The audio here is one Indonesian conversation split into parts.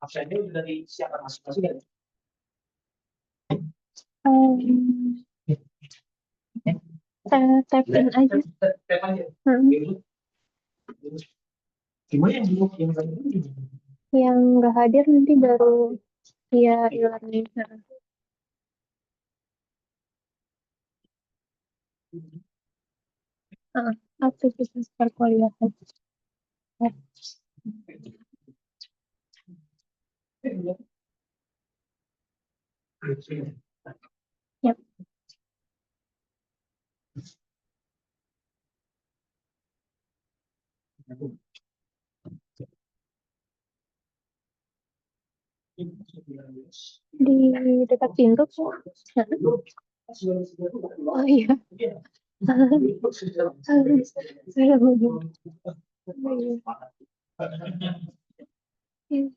absennya udah disiapkan masing-masing ya? Em, Tapin aja. Tap aja. Hmm. Gimana yang belum yang tadi? Yang nggak hadir nanti baru via e-learning. Nah, aktivitas perkuliahan. Yap. Di dekat pintu kok. Oh iya. Saya mau. Iya.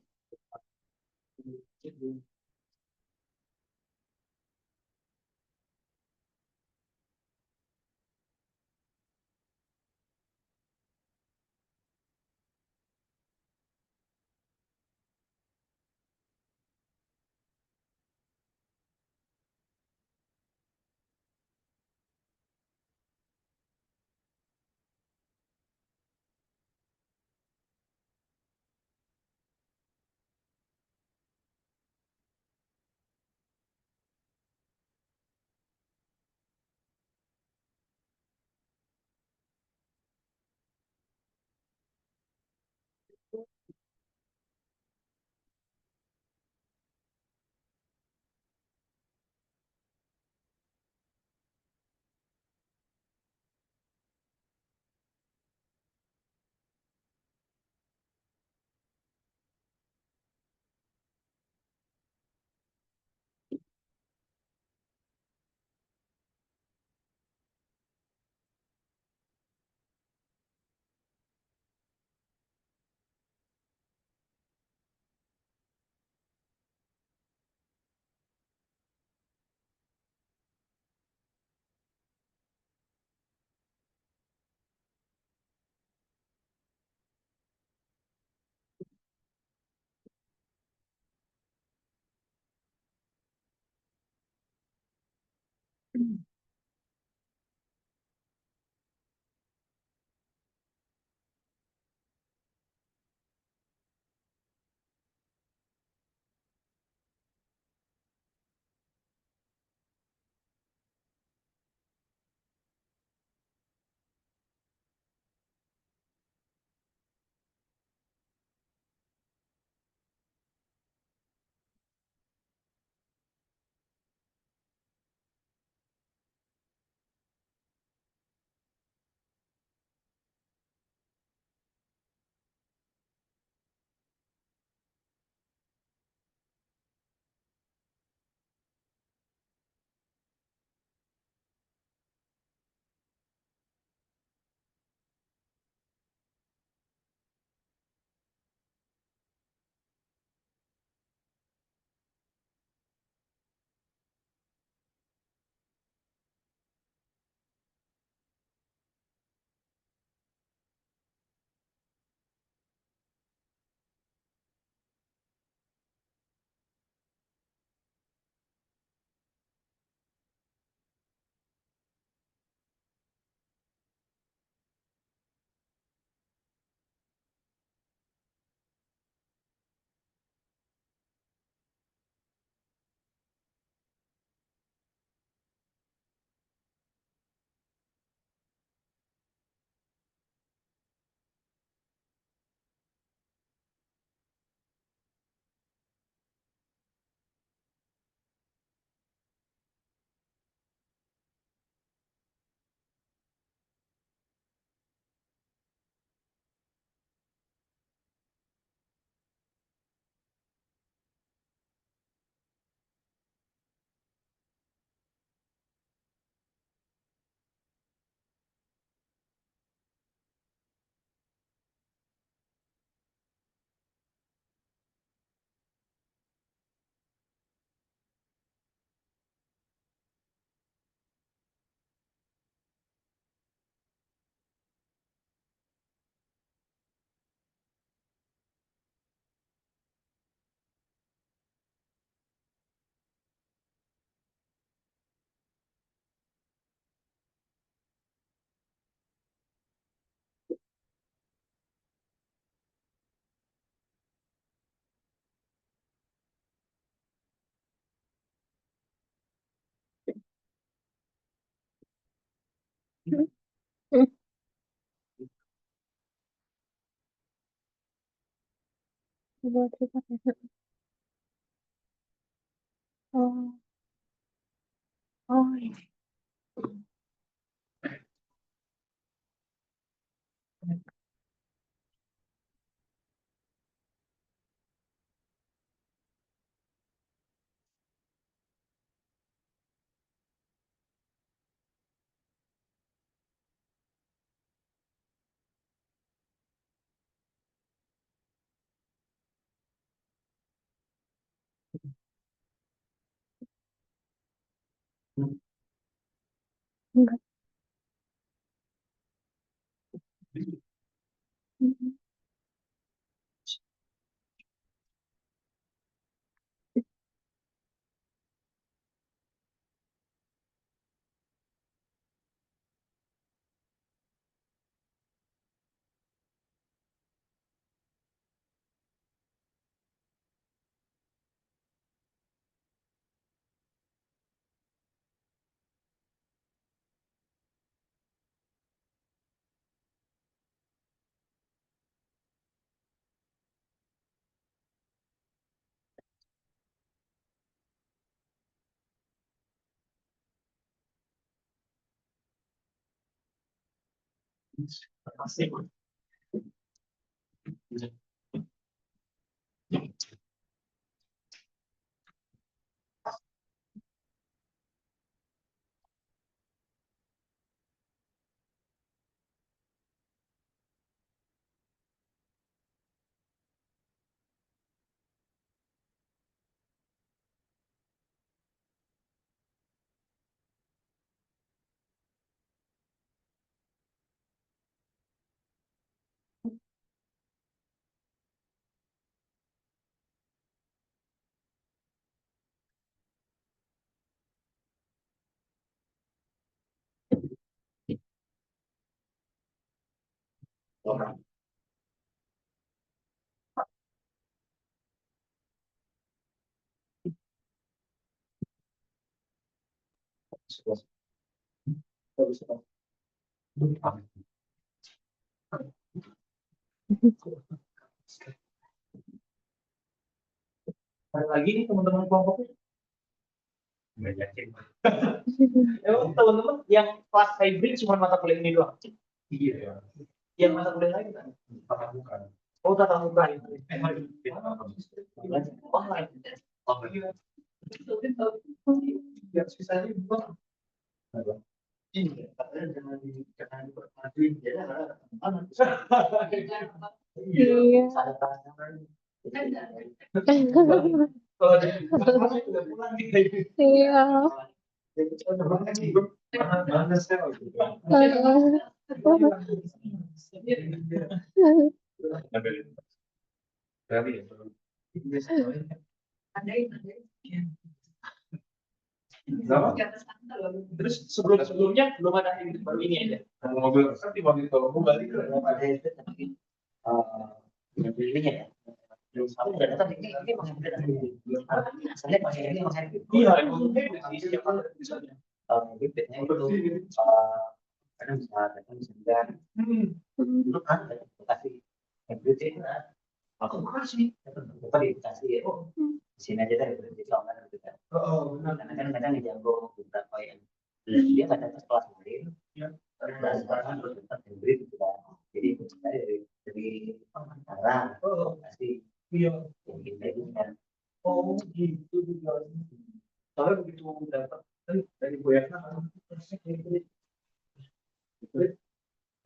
Hmm. Buat report ya. Oh, oh iya. Enggak. Hmm. Pasti. Orang. Ada lagi nih teman-teman kelompoknya. Nggak yakin. Emang teman-teman yang kelas hybrid cuma mata kuliah ini doang? Iya ya. Yang mata kuliah lain kan? Tatap muka. Oh, tatap muka itu. Online. Online. Biar sisanya buang. Iya, katanya jangan diperhatiin ya. Iya. Ada tantangan. Kalau ada udah pulang gitu. Iya. Mana saya? Terus sebelumnya belum ada yang baru ini aja. Mobil di mobil kalau balik ke ada itu tapi yang pilihnya ya. Belum sama dan tadi ini asalnya pakai ini pakai iya siapa misalnya bibitnya itu kadang bisa datang bisa enggak dulu kan kasih bibit itu aku kasih tadi dikasih ya di sini aja dari berhenti selama gitu kan karena kan kadang dijago beberapa yang dia kadang pas kelas lain dan sekarang terus tetap hybrid gitu kan jadi dari arah kasih yang kita ini kan oh gitu juga soalnya begitu dapat dari Boyakna kan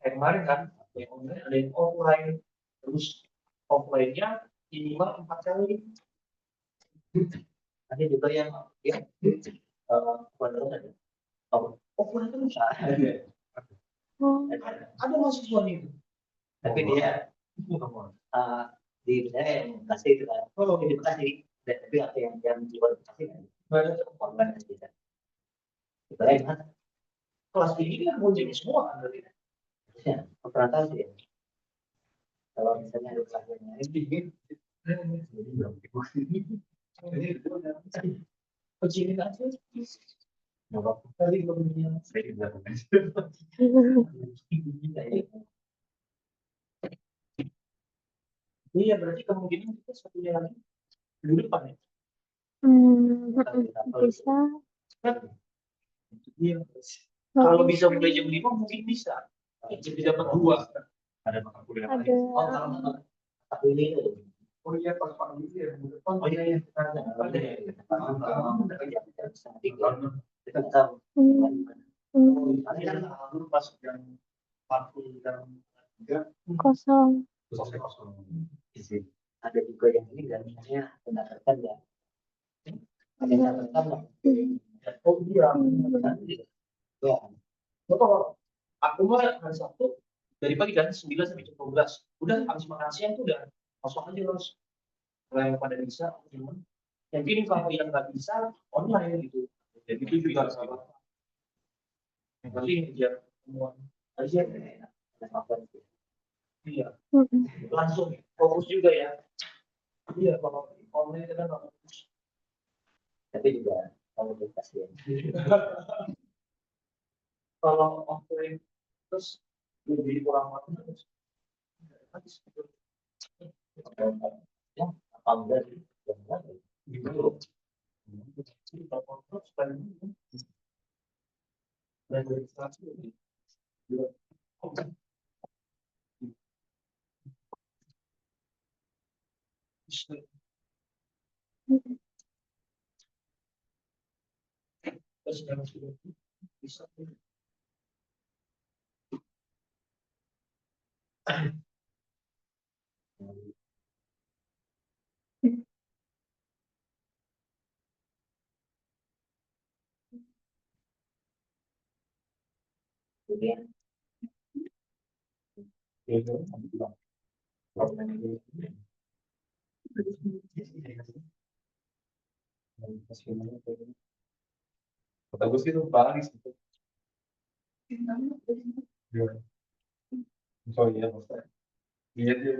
kayak kemarin kan yang online ada yang offline terus offline-nya minimal 4 kali ada juga yang kuadrat ada offline itu bisa ada mahasiswa itu tapi dia di saya yang kasih itu kan di Bekasi tapi ada yang di luar Bekasi kan online aja kita lihat kelas tinggi kan mau jadi semua kan berarti ya perantau sih ya. Kalau misalnya ada pelajarannya ini kecilin aja Tadi belum punya. Iya, berarti kemungkinan kita satunya lagi minggu depan ya. Bisa. Iya. Kalau bisa mulai jam 5 mungkin bisa. Jadi dapat 2. Ada makan kuliah. Ada. Aku ini. Oh iya, pas ini ya. Oh iya, iya. Ada ya. Kita tahu. Pas yang 40 jam 3 Kosong. kosong. Ada juga yang ini dan misalnya pendapatan ya. Ada yang pendapatan. Oh iya. Ya. Kalau aku mah hari Sabtu dari pagi kan 9 sampai jam 12. Udah habis makan siang tuh udah kosong aja terus. Kalau yang pada bisa, cuman mungkin kalau yang nggak bisa online gitu. Jadi itu juga salah. Yang penting biar semua aja. Iya. Langsung fokus juga ya. Iya, kalau online kita nggak fokus. Tapi juga kalau dikasih. Kalau offline terus lebih kurang waktu terus. Ya, apa gitu. Bisa. Bagus itu baris itu. Oh iya, iya dia.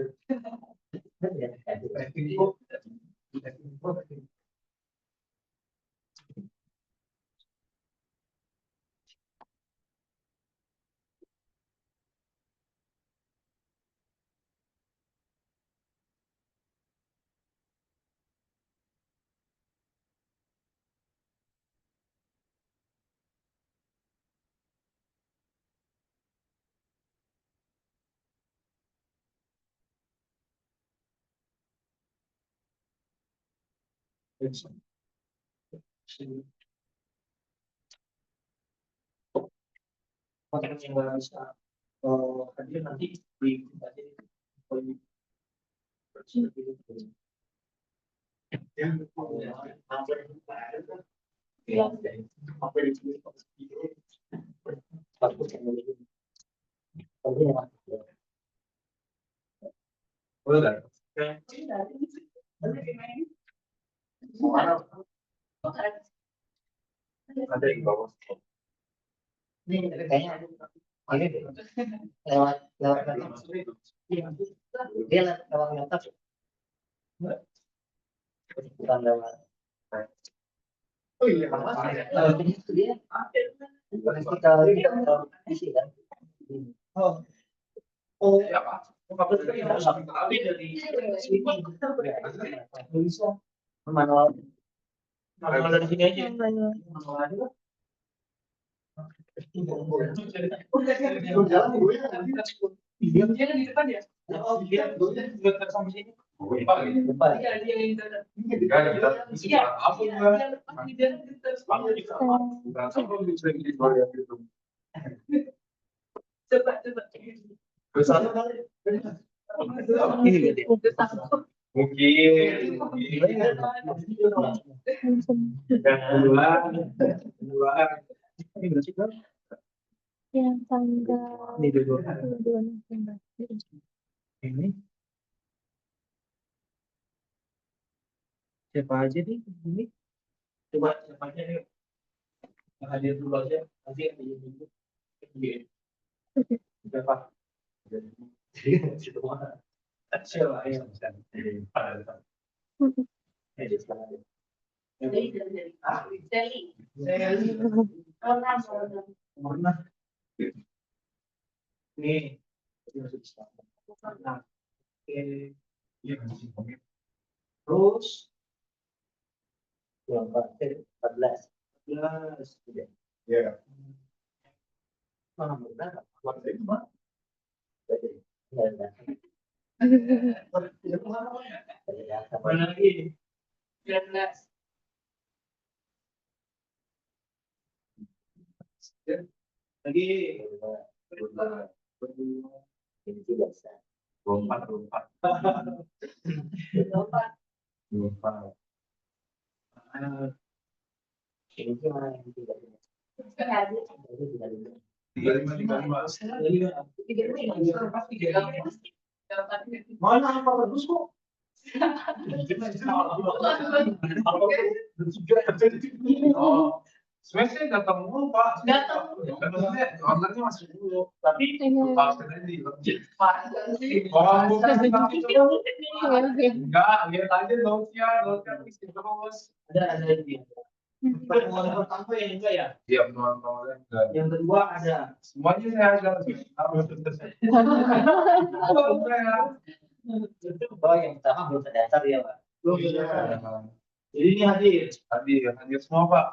Konten yang nggak bisa hadir nanti di aja ada di bawah. Ini kayaknya ini deh. lewat laptop. Dia lewat laptop. Bukan lewat. Oh iya, itu dia. Kita isi kan. Oh, oh ya Pak. Kabel itu yang harus kali dari sini. Bisa. Manual. Manual dari sini aja. Manual aja. Dia kan di depan ya. Oh, dia juga sampai sini. Depan. Iya, dia yang Yang tanggal 22 November. ini siapa aja nih ini? Coba siapa aja nih? Yang hadir dulu aja. Nanti yang hadir dulu. Siapa? Siapa yang pada datang? Warna. Nih. Nah, oke. Iya, terus 14. Ya. Mana benar? Warna itu mah. Mana lagi? 19. Lagi. Ini juga bisa. 24. Ini gimana yang tidak ini? Mana apa bagus kok? Oh, sebenarnya saya datang mulu Pak. Datang. Maksudnya ordernya masuk dulu. Tapi pasarnya di oh, bukan enggak, lihat aja lautnya isi terus. Ada ini. Pertemuan pertama yang enggak ya? Iya, pertemuan pertama enggak. Yang kedua ada. Semuanya saya ada. Oh, yang pertama belum terdaftar ya Pak? Belum terdaftar. Jadi ini hadir semua Pak.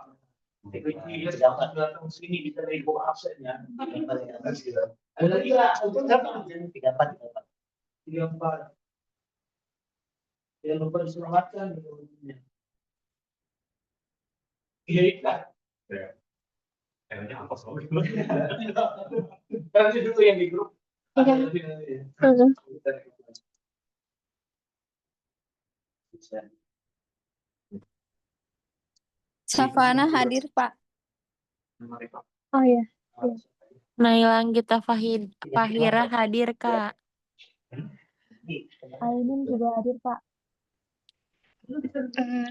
Sekretariat datang sini bisa dari buku absennya. Ada lagi nggak? Untuk berapa? 34. 34. Yang lupa diselamatkan. Iya, kan? Kayaknya apa soalnya? Nanti dulu yang di grup. Savana hadir, Pak. Oh ya. Nailanggita Fahira hadir, Kak. Ainun juga hadir, Pak.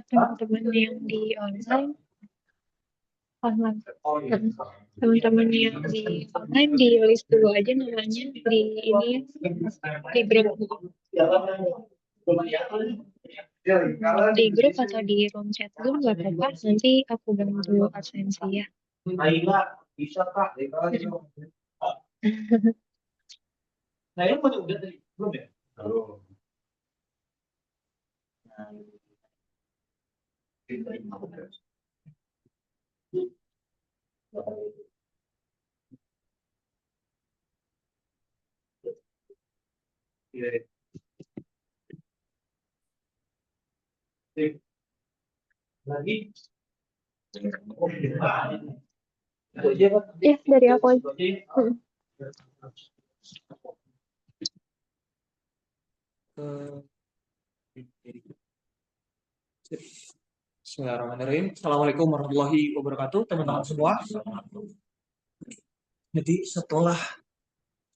Teman-teman yang di online. Teman-teman yang di online di list dulu aja namanya di ini di grup atau di room chat dulu nggak apa-apa, nanti aku bantu absensi ya. Bisa Kak. Nah, ini udah tadi belum ya? Belum. Lagi. Ya, dari aku aja. Bismillahirrahmanirrahim. Assalamualaikum warahmatullahi wabarakatuh, teman-teman semua. Jadi setelah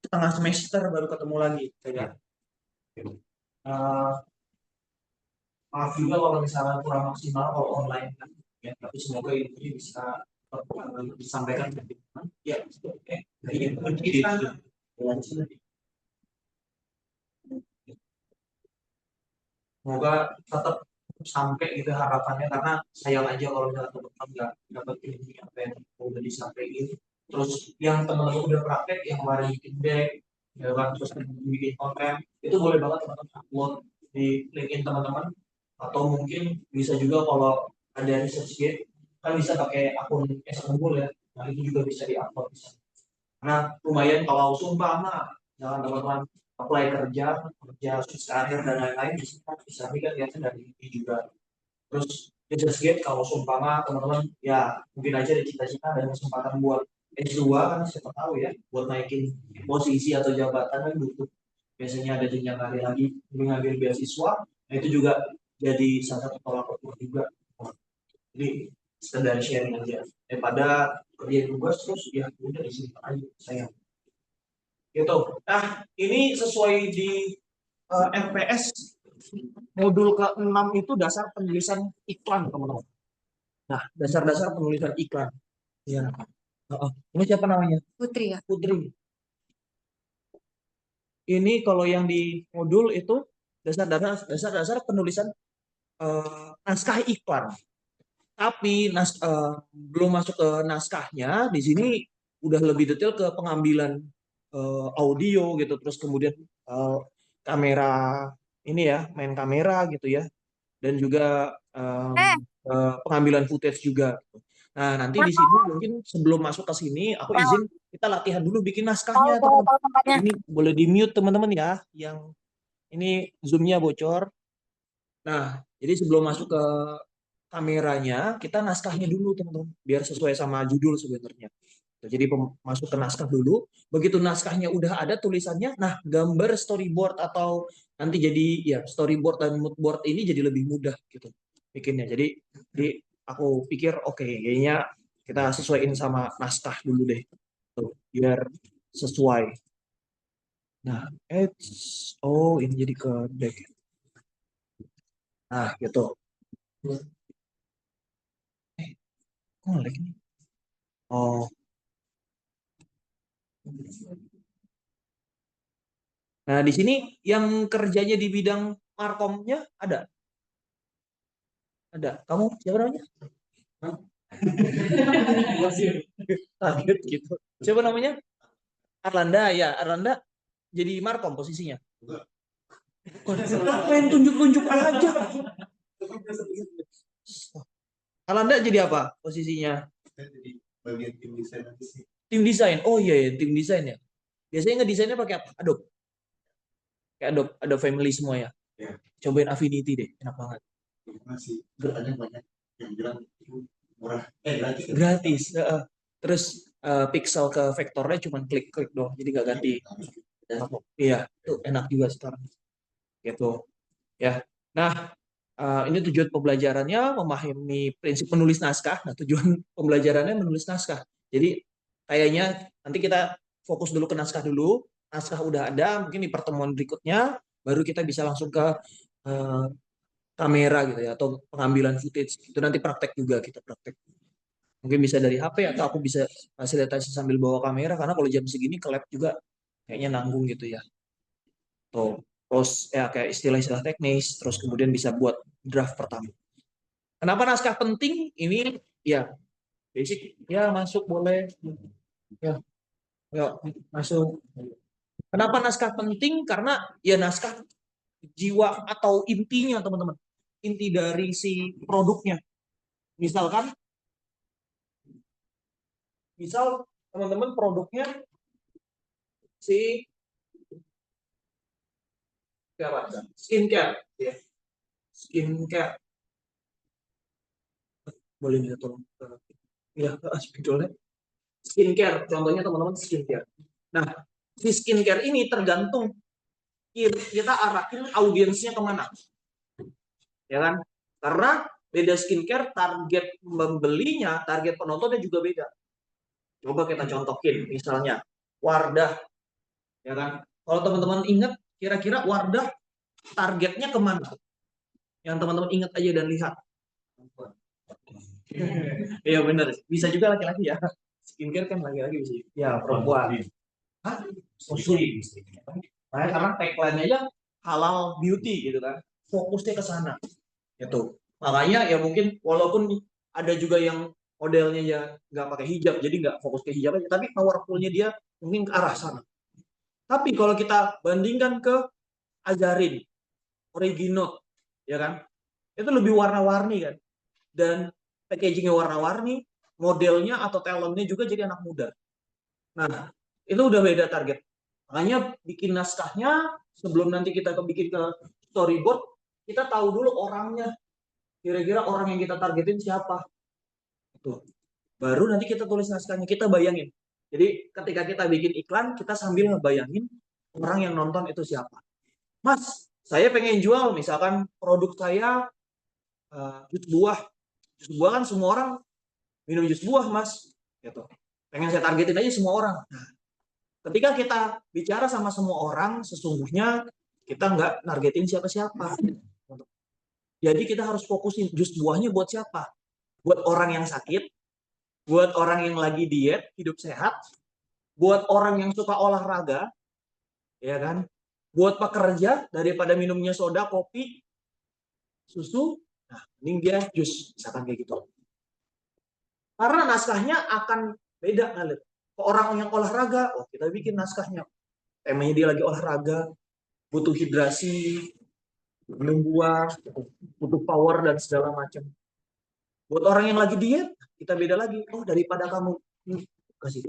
setengah semester baru ketemu lagi, ya. Maaf juga kalau misalnya kurang maksimal kalau online, ya. Tapi semoga ini bisa disampaikan ke teman-teman. Ya, semoga tetap sampai gitu harapannya, karena sayang aja kalau misalnya teman-teman nggak dapat ini apa yang udah disampaikan. Terus yang teman-teman udah praktek yang kemarin bikin deck, ya kan, terus bikin konten, itu boleh banget teman-teman upload di LinkedIn teman-teman, atau mungkin bisa juga kalau ada ResearchGate kan bisa pakai akun Unggul ya, nah itu juga bisa diupload bisa. Karena lumayan kalau sumpah mah jangan teman-teman apply kerja karir dan lain-lain bisa kan lihatnya dari ini juga. Terus ResearchGate kalau seumpama teman-teman ya mungkin aja ada cita-cita dan kesempatan buat S2 kan, siapa tahu ya buat naikin posisi atau jabatan kan butuh, biasanya ada jenjang karir lagi, mengambil beasiswa, nah itu juga jadi salah satu tolak ukur juga. Jadi sekedar sharing aja daripada kerja tugas terus ya udah di sini aja sayang gitu. Nah ini sesuai di MPS modul ke-6 itu dasar penulisan iklan, teman-teman. Nah, dasar-dasar penulisan iklan. Ya. Ini siapa namanya? Putri ya. Putri. Ini kalau yang di modul itu dasar-dasar penulisan naskah iklan. Tapi belum masuk ke naskahnya, di sini udah lebih detail ke pengambilan audio gitu, terus kemudian eh, kamera ini ya, main kamera gitu ya, dan juga pengambilan footage juga. Nah, nanti di sini mungkin sebelum masuk ke sini, aku izin kita latihan dulu bikin naskahnya, teman. Ini boleh di mute teman-teman ya, yang ini zoomnya bocor. Nah, jadi sebelum masuk ke kameranya, kita naskahnya dulu teman-teman, biar sesuai sama judul sebenarnya. Jadi masuk ke naskah dulu, begitu naskahnya udah ada tulisannya, nah gambar storyboard atau nanti jadi ya storyboard dan mood board ini jadi lebih mudah gitu bikinnya. Jadi aku pikir oke, kayaknya kita sesuaiin sama naskah dulu deh, tuh, biar sesuai. Nah, oh ini jadi ke back. Nah, gitu. Kok ngelag nih? Oh, nah di sini yang kerjanya di bidang markomnya ada, ada. Kamu siapa namanya? Hah? Kaget gitu. Siapa namanya? Arlanda ya, Arlanda jadi markom posisinya. Ngapain tunjuk-tunjuk aja? Arlanda jadi apa posisinya? Jadi bagian tim desain nanti sih. Tim desain. Oh iya, ya, tim desain ya. Biasanya ngedesainnya pakai apa? Adobe. Kayak Adobe, Adobe Family semua ya. Ya, Cobain Affinity deh, enak banget. masih katanya banyak yang bilang itu murah. Gratis. Gratis. Terus pixel ke vektornya cuma klik-klik doang, jadi nggak ganti. Iya, itu enak juga sekarang. Gitu. Ya. Nah, ini tujuan pembelajarannya memahami prinsip menulis naskah. Nah, tujuan pembelajarannya menulis naskah. Jadi kayaknya nanti kita fokus dulu ke naskah dulu. Naskah udah ada, mungkin di pertemuan berikutnya baru kita bisa langsung ke eh, kamera gitu ya atau pengambilan footage. Itu nanti praktek juga kita praktek. Mungkin bisa dari HP atau aku bisa fasilitasi sambil bawa kamera karena kalau jam segini ke lab juga kayaknya nanggung gitu ya. Tuh. Terus ya kayak istilah-istilah teknis, terus kemudian bisa buat draft pertama. Kenapa naskah penting? Ini ya basic ya masuk boleh ya ya masuk. Kenapa naskah penting? Karena ya naskah jiwa atau intinya teman-teman, inti dari si produknya. Misalkan, misal teman-teman produknya si apa? Skincare, ya. Skincare. Boleh minta tolong? Ya, sebetulnya skincare. Contohnya teman-teman skincare. Nah, si skincare ini tergantung kita arahin audiensnya kemana, ya kan? Karena beda skincare, target membelinya, target penontonnya juga beda. Coba kita contohin, misalnya Wardah, ya kan? Kalau teman-teman ingat, kira-kira Wardah targetnya kemana? Yang teman-teman ingat aja dan lihat. Iya benar, bisa juga laki-laki ya. Skincare kan laki-laki bisa. Ya perempuan. Hah? Muslim. Nah, karena tagline aja halal beauty gitu kan. Fokusnya ke sana. Gitu. Makanya ya mungkin walaupun ada juga yang modelnya ya nggak pakai hijab, jadi nggak fokus ke hijab aja, tapi powerfulnya dia mungkin ke arah sana. Tapi kalau kita bandingkan ke Azarin, Original, ya kan, itu lebih warna-warni kan, dan packagingnya warna-warni, modelnya atau talentnya juga jadi anak muda. Nah, itu udah beda target. Makanya bikin naskahnya sebelum nanti kita bikin ke storyboard, kita tahu dulu orangnya. Kira-kira orang yang kita targetin siapa. Itu. Baru nanti kita tulis naskahnya, kita bayangin. Jadi ketika kita bikin iklan, kita sambil ngebayangin orang yang nonton itu siapa. Mas, saya pengen jual misalkan produk saya jus buah. Jus buah kan semua orang minum jus buah, Mas. Gitu. Pengen saya targetin aja semua orang. Nah, ketika kita bicara sama semua orang, sesungguhnya kita nggak nargetin siapa-siapa. Jadi kita harus fokusin jus buahnya buat siapa? Buat orang yang sakit, buat orang yang lagi diet, hidup sehat, buat orang yang suka olahraga, ya kan? Buat pekerja daripada minumnya soda, kopi, susu, nah mending dia jus, misalkan kayak gitu. Karena naskahnya akan beda ngalir. Ke orang yang olahraga, oh kita bikin naskahnya. Temanya dia lagi olahraga, butuh hidrasi, minum buah, butuh power dan segala macam. Buat orang yang lagi diet, kita beda lagi. Oh daripada kamu kasih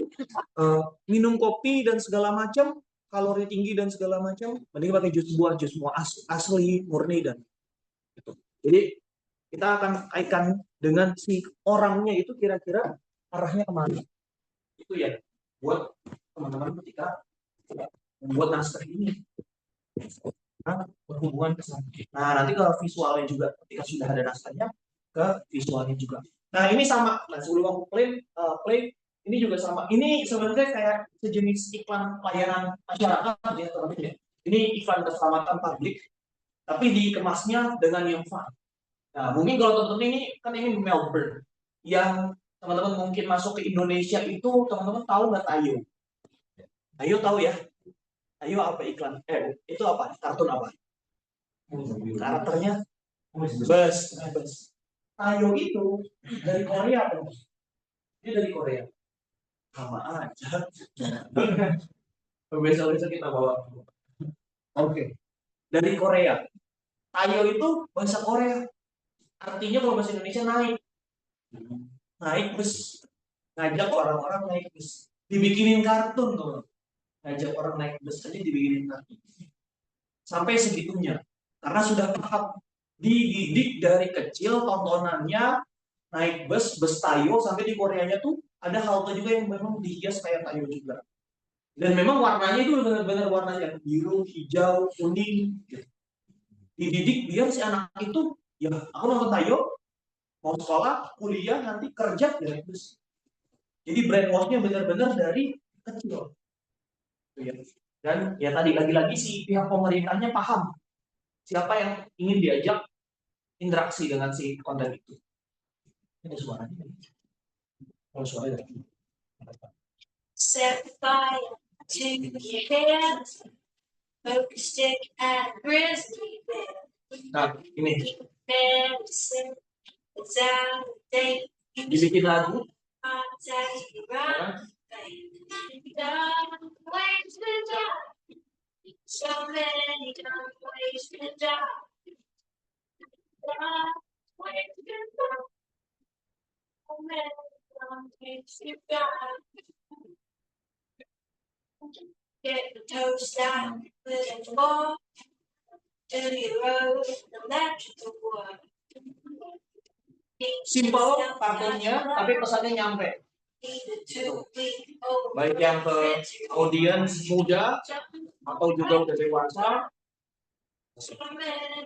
minum kopi dan segala macam, kalori tinggi dan segala macam, mending pakai jus buah asli, murni dan gitu. Jadi kita akan kaitkan dengan si orangnya itu kira-kira arahnya kemana. Itu ya buat teman-teman ketika membuat naskah ini. Nah, berhubungan ke sana. Nah, nanti ke visualnya juga ketika sudah ada naskahnya ke visualnya juga. Nah, ini sama. Nah, sebelum aku play ini juga sama. Ini sebenarnya kayak sejenis iklan layanan masyarakat ya, teman-teman ya. Ini iklan keselamatan publik, tapi dikemasnya dengan yang fun. Nah, mungkin kalau teman-teman ini Melbourne. Yang teman-teman mungkin masuk ke Indonesia itu teman-teman tahu nggak Tayo? Tayo tahu ya? Tayo apa iklan? Itu apa? Kartun apa? Karakternya Bus. Tayo itu dari Korea, dia dari Korea. Sama aja. Besok kita bawa. Oke. Dari Korea. Tayo itu bahasa Korea. Artinya kalau bahasa Indonesia naik bus, ngajak orang-orang naik bus, dibikinin kartun tuh, ngajak orang naik bus aja dibikinin kartun. Sampai segitunya, karena sudah paham, dididik dari kecil tontonannya naik bus Tayo, sampai di Koreanya tuh ada halte juga yang memang dihias kayak Tayo juga. Dan memang warnanya itu benar-benar warnanya biru, hijau, kuning. Gitu. Dididik biar si anak itu, ya aku nonton Tayo, mau sekolah, kuliah, nanti kerja ya bus. Jadi brainwashnya benar-benar dari kecil. Dan ya tadi lagi-lagi si pihak pemerintahnya paham siapa yang ingin diajak interaksi dengan si konten itu. Ini suaranya. Oh, suaranya. Set fire to your head, focus stick and grizzly bear. Nah, ini. Dibikin lagu. So many different ways to die. Get the toast out with a fork to the road, electrical work. Simple kartunnya, tapi pesannya nyampe. Baik yang ke audiens muda atau juga udah dewasa. Contohnya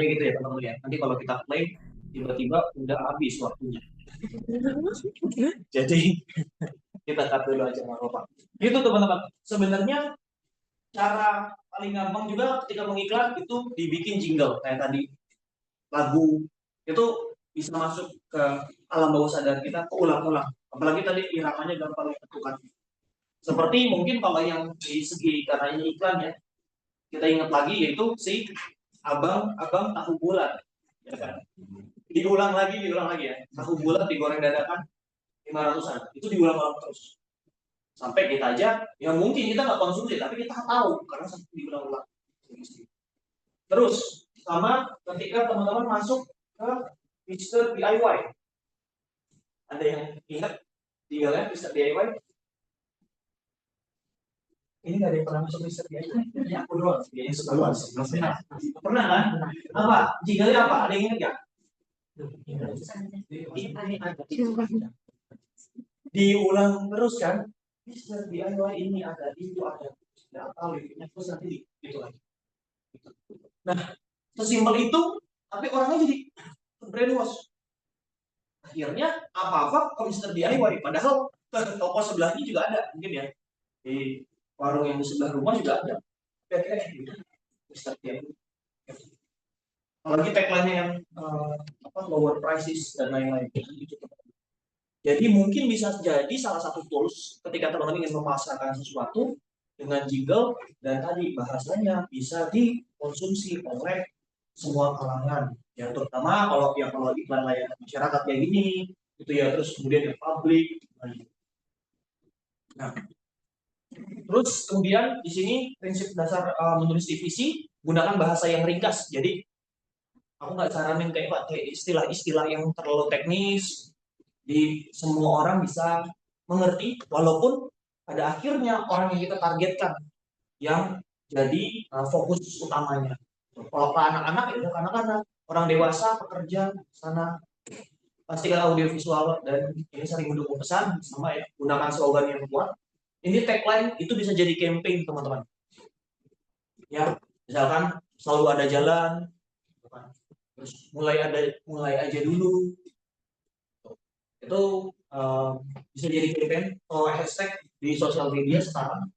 gitu ya teman-teman ya. Nanti kalau kita play tiba-tiba udah habis waktunya. Jadi kita cut dulu aja nggak apa-apa. Gitu teman-teman. Sebenarnya cara paling gampang juga ketika mengiklan itu dibikin jingle kayak tadi lagu itu bisa masuk ke alam bawah sadar kita ulang-ulang. Apalagi tadi iramanya gampang ditentukan. Seperti mungkin kalau yang di segi karena ini iklan ya, kita ingat lagi yaitu si abang tahu bulat, ya kan? Diulang lagi ya. Tahu bulat digoreng dadakan 500-an. Itu diulang-ulang terus. Sampai kita aja, ya mungkin kita nggak konsumsi, tapi kita tahu karena sampai diulang-ulang. Terus sama ketika teman-teman masuk ke Mr. DIY. Ada yang ingat tinggalnya Mr. DIY? Ini nggak ada yang pernah masuk Mr. DIY? Ya, aku doang. Pernah kan? Apa? Jinglenya apa? Ada yang ingat nggak? Diulang terus kan? Mr. DIY ini ada, itu ada. Nggak tahu linknya terus nanti gitu lagi. Nah, sesimpel itu, tapi orangnya jadi brainwash. Akhirnya apa-apa ke Mr. DIY. Padahal toko sebelahnya juga ada, mungkin ya. Di warung yang di sebelah rumah juga ada. Kira-kira gitu. Mr. DIY. apalagi tagline-nya yang lower prices dan lain-lain. Jadi mungkin bisa jadi salah satu tools ketika teman-teman ingin memasarkan sesuatu dengan jingle dan tadi bahasanya bisa dikonsumsi oleh semua kalangan. Ya terutama kalau iklan layanan masyarakat kayak gini, itu ya, terus kemudian yang publik. Nah, terus kemudian di sini prinsip dasar menulis divisi gunakan bahasa yang ringkas. Jadi aku nggak saranin kayak pakai istilah-istilah yang terlalu teknis. Di semua orang bisa mengerti, walaupun pada akhirnya orang yang kita targetkan yang jadi fokus utamanya. Kalau ke anak-anak ya ke anak-anak, orang dewasa pekerja sana pastikan audiovisual dan ini sering mendukung pesan sama ya, gunakan slogan yang kuat. Ini tagline itu bisa jadi campaign teman-teman. Ya, misalkan selalu ada jalan, terus mulai aja dulu. Itu bisa jadi campaign atau hashtag di sosial media sekarang,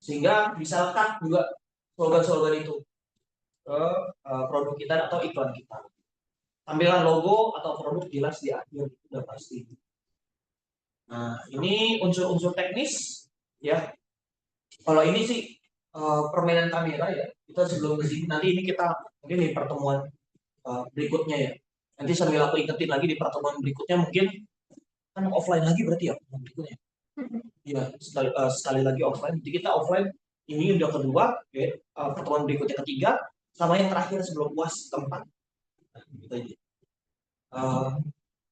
sehingga bisa lekat juga slogan-slogan itu ke produk kita atau iklan kita. Tampilan logo atau produk jelas di akhir, udah pasti. Nah, ini unsur-unsur teknis ya. Kalau ini sih permainan kamera ya. Kita sebelum kesini, nanti ini kita mungkin di pertemuan berikutnya ya. Nanti sambil aku ingetin lagi di pertemuan berikutnya mungkin kan offline lagi berarti ya berikutnya. Iya, sekali lagi offline. Jadi kita offline ini udah kedua, ya, pertemuan berikutnya ketiga, sama yang terakhir sebelum UAS keempat. Gitu aja.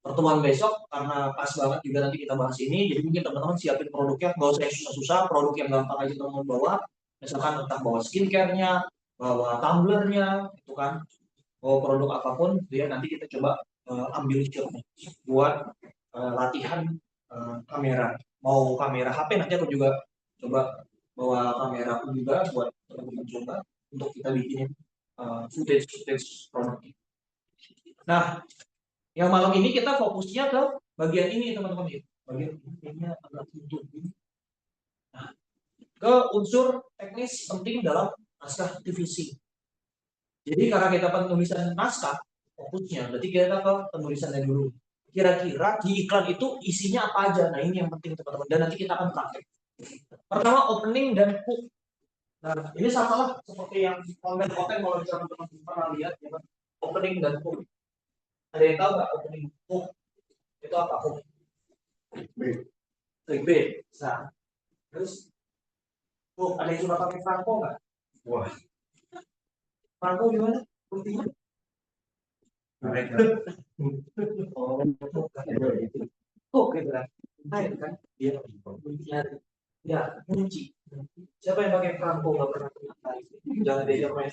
Pertemuan besok karena pas banget juga nanti kita bahas ini, jadi mungkin teman-teman siapin produknya, nggak usah yang susah-susah, produk yang gampang aja teman-teman bawa, misalkan entah bawa skincare-nya, bawa tumblernya, itu kan, bawa produk apapun, ya nanti kita coba ambil shotnya buat latihan kamera. Mau kamera HP nanti aku juga coba bawa kamera aku juga buat teman-teman coba untuk kita bikin footage produknya. Nah, yang malam ini kita fokusnya ke bagian ini teman-teman ya. Bagian ini agak tutup ini. Nah, ke unsur teknis penting dalam naskah TVC. Jadi karena kita penulisan naskah fokusnya, berarti kita ke penulisannya dulu. Kira-kira di iklan itu isinya apa aja? Nah ini yang penting teman-teman. Dan nanti kita akan praktek. Pertama opening dan hook. Nah ini sama lah seperti yang konten-konten kalau teman-teman pernah lihat ya kan? Opening dan hook. Ada yang tahu nggak opening hook? Itu apa hook? B. Nah, terus hook ada yang sudah pakai Franco nggak? Wah. Franco gimana? Buktinya? Oh, hook gitu kan? Nah, itu kan dia ya kunci. Siapa yang pakai Franco nggak pernah jangan diajak main.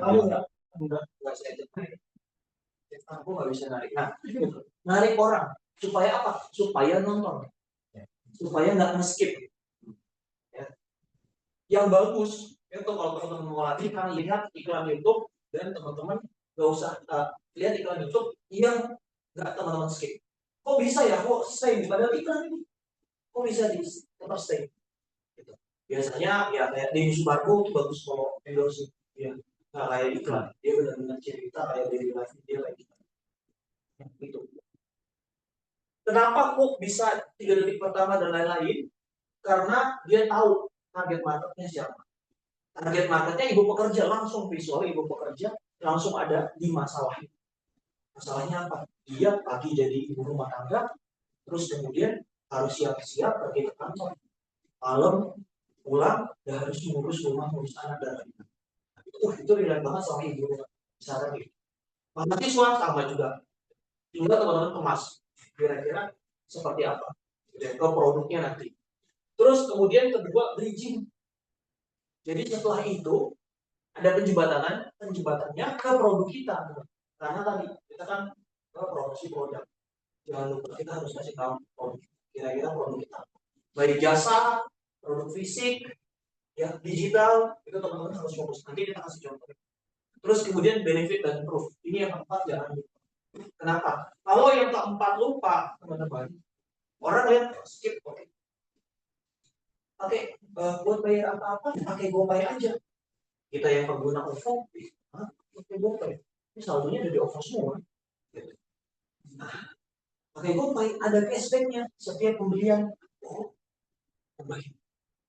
Kamu nggak saya ajak main. Franco nggak bisa narik. Nah, narik orang supaya apa? Supaya nonton, supaya nggak nge-skip. Ya. Yang bagus itu kalau teman-teman mau latih kan lihat iklan YouTube dan teman-teman nggak usah lihat iklan YouTube yang nggak teman-teman skip. Kok bisa ya? Kok stay padahal iklan ini? Kok bisa di tetap stay? Gitu. Biasanya ya kayak Denny Sumargo itu bagus kalau endorse ya. Nggak kayak iklan, dia benar-benar cerita kayak dari live dia kayak gitu. Gitu. Kenapa kok bisa 3 detik pertama dan lain-lain? Karena dia tahu target marketnya siapa. Target marketnya ibu pekerja, langsung visual ibu pekerja langsung ada di masalah. Masalahnya apa? Dia pagi jadi ibu rumah tangga, terus kemudian harus siap-siap pergi ke kantor. Malam pulang dan harus mengurus rumah, ngurus anak dan lain-lain. Itu relate banget sama ibu rumah. Misalnya gitu. Mahasiswa sama juga. Tinggal teman-teman kemas. Kira-kira seperti apa? Ke produknya nanti. Terus kemudian kedua bridging. Jadi setelah itu ada penjebatannya ke produk kita. Karena tadi kita kan promosi produk. Jangan lupa kita harus kasih tahu produk. Kira-kira produk kita. Baik jasa, produk fisik, ya digital, itu teman-teman harus fokus. Nanti kita kasih contoh. Terus kemudian benefit dan proof. Ini yang keempat jangan lupa. Kenapa? Kalau yang keempat lupa, teman-teman, orang lihat skip. Buat bayar apa-apa, pakai GoPay aja. Kita yang pengguna OVO, pakai GoPay. Ini saldonya ada di OVO semua. Nah, pakai GoPay ada cashbacknya setiap pembelian. Oh, baik.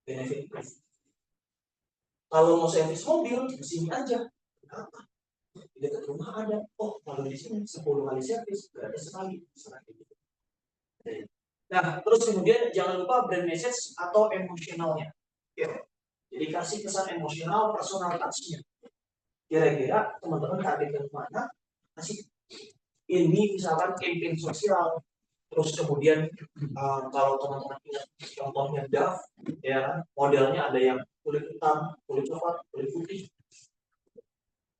Benefit. Kalau mau servis mobil di sini aja. Kenapa? Di dekat rumah ada. Oh, kalau di sini 10 kali servis berarti sekali. Nah, terus kemudian jangan lupa brand message atau emosionalnya. Ya. Jadi kasih kesan emosional, personal touch-nya. Kira-kira teman-teman targetkan kemana? Kasih ini misalkan campaign sosial. Terus kemudian kalau teman-teman ingat contohnya DAF, ya modelnya ada yang kulit hitam, kulit coklat, kulit putih.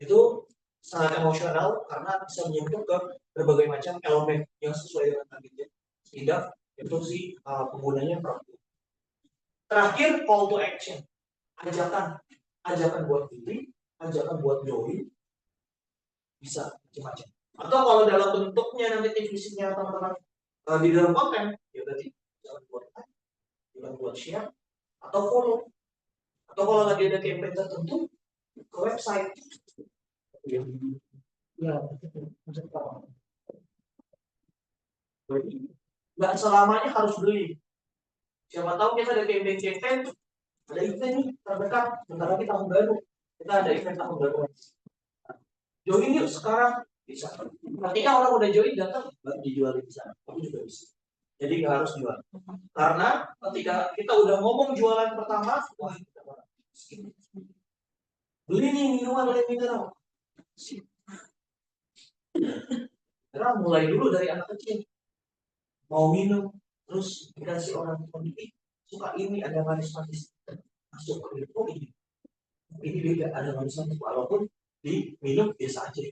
Itu sangat emosional karena bisa menyentuh ke berbagai macam elemen yang sesuai dengan targetnya. Tidak itu si penggunanya perempuan. Terakhir call to action, ajakan buat pilih, ajakan buat join, bisa macam-macam. Atau kalau dalam bentuknya nanti divisinya teman-teman di dalam konten, ya berarti jangan buat like, jangan buat share, atau follow. Atau kalau lagi ada campaign tertentu ke website. Ya, nggak selamanya harus beli. Siapa tahu kita ada campaign, ada event nih terdekat, bentar lagi tahun baru. Kita ada event tahun baru. Join yuk sekarang bisa. Ketika orang udah join datang baru dijual di sana. Aku juga bisa. Jadi nggak harus jual. Karena ketika kita udah ngomong jualan pertama, wah kita beli nih minuman oleh mineral. Karena mulai dulu dari anak kecil mau minum, terus dikasih orang pemilik suka ini ada manis-manis masuk ke oh ini beda ada manis-manis walaupun diminum biasa aja.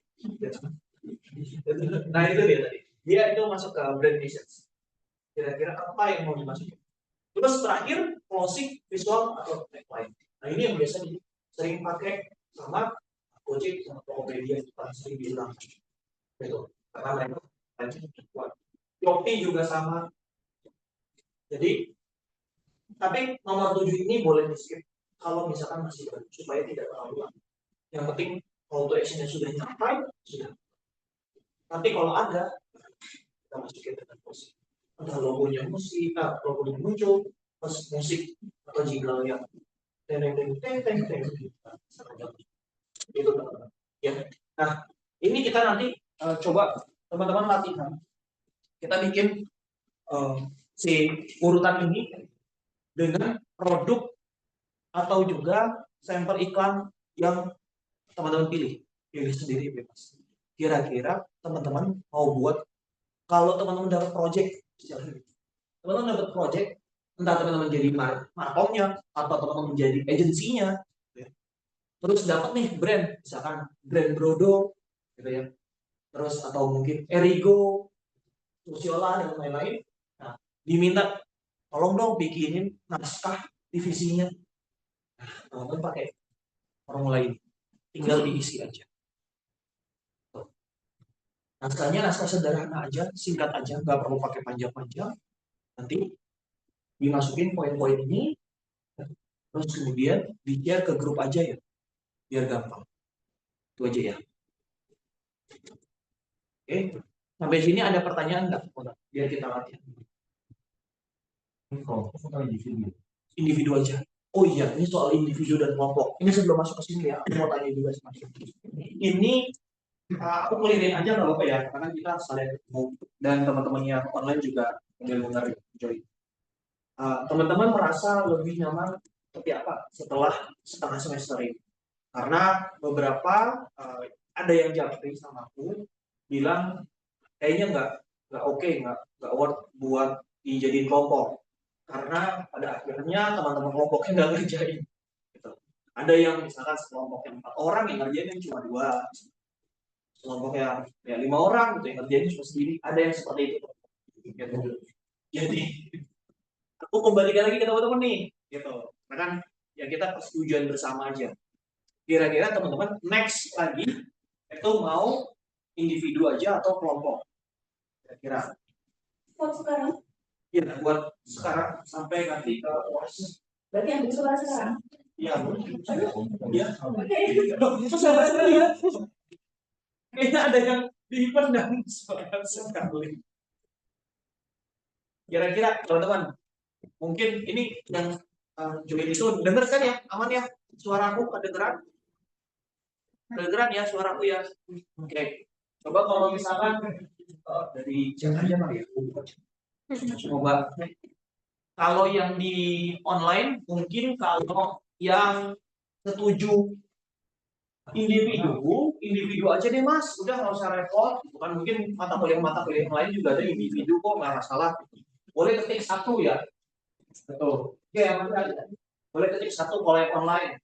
Nah itu dia tadi. Dia itu masuk ke brand message. Kira-kira apa yang mau dimasukin? Terus terakhir closing visual atau tagline. Nah ini yang biasa sering pakai sama Gojek sama Tokopedia sering bilang itu karena mereka lanjut kuat. Shopee juga sama. Jadi tapi nomor 7 ini boleh di skip kalau misalkan masih baru supaya tidak terlalu lama. Yang penting call to action-nya sudah sampai sudah. Nanti kalau ada kita masukin dengan musik. Ada logonya musik, logonya muncul, pas musik atau jingle yang itu ya. Nah ini kita nanti coba teman-teman latihan. Kita bikin si urutan ini dengan produk atau juga sampel iklan yang teman-teman pilih sendiri bebas. Kira-kira teman-teman mau buat kalau teman-teman dapat project, teman-teman dapat project, entah teman-teman jadi markomnya atau teman-teman menjadi agensinya, terus dapat nih brand, misalkan brand Brodo, gitu ya, terus atau mungkin Erigo, Susiola dan lain-lain. Nah, diminta tolong dong bikinin naskah divisinya. Nah, teman-teman pakai formula ini, tinggal diisi aja. Naskahnya naskah sederhana aja, singkat aja, nggak perlu pakai panjang-panjang. Nanti dimasukin poin-poin ini, terus kemudian di-share ke grup aja ya, biar gampang. Itu aja ya. Oke, sampai sini ada pertanyaan nggak? Biar kita latihan. Individu aja. Oh iya, ini soal individu dan kelompok. Ini sebelum masuk ke sini ya, aku mau tanya juga sama ini. Aku kulirin aja nggak apa ya, karena kita saling ketemu dan teman-teman yang online juga benar-benar join. Teman-teman merasa lebih nyaman seperti apa setelah setengah semester ini? Karena beberapa ada yang japri sama aku bilang kayaknya nggak oke, nggak worth buat dijadiin kelompok karena pada akhirnya teman-teman kelompoknya nggak ngerjain. Gitu. Ada yang misalkan sekelompoknya 4 orang yang ngerjain cuma 2, kelompok yang 5 orang gitu yang ngerjain cuma sendiri. Ada yang seperti itu. Gitu. Jadi aku kembalikan lagi ke teman-teman nih, gitu. Karena kan ya kita persetujuan bersama aja. Kira-kira teman-teman next lagi itu mau individu aja atau kelompok? Kira-kira. Buat sekarang? Iya, buat sekarang sampai nanti ke UAS. Berarti yang suara sekarang? Iya. Iya. Oke. Itu sama ya. Kayaknya ada yang dipendam suara sekali. Kira-kira teman-teman, mungkin ini yang join itu denger kan ya, aman ya? Suaraku kedengeran? Kedengeran ya suaraku ya? Oke. Coba kalau misalkan dari chat aja kali ya. Coba. Kalau yang di online, mungkin kalau yang setuju individu aja deh mas, udah nggak usah repot. Bukan mungkin mata kuliah yang lain juga ada individu kok, nggak masalah. Boleh ketik satu ya, betul. Oke, boleh ketik satu kalau yang online.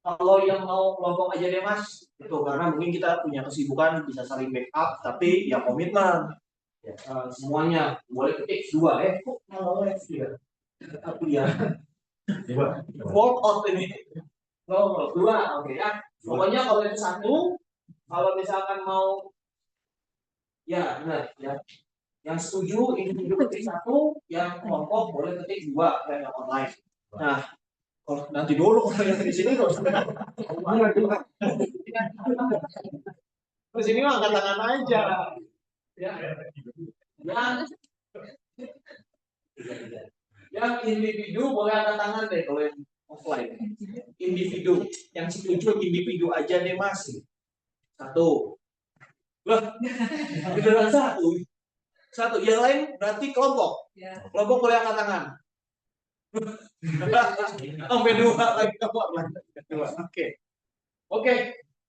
Kalau yang mau kelompok aja deh mas, itu karena mungkin kita punya kesibukan bisa saling backup, tapi ya komitmen. Semuanya boleh ketik dua kok kalau ya aku ya walk out ini dua oke ya pokoknya kalau itu satu kalau misalkan mau ya benar ya yang setuju individu ketik satu yang kelompok boleh ketik dua kayak yang online nah kalau nanti dulu kalau yang di sini nggak usah di sini mah angkat tangan aja ya yang individu boleh angkat tangan deh kalau yang offline. Individu yang setuju individu aja deh mas. Satu. Wah, beneran satu. Satu. Yang lain berarti kelompok. Kelompok boleh angkat tangan. Sampai dua lagi kelompok. Oke. Oke.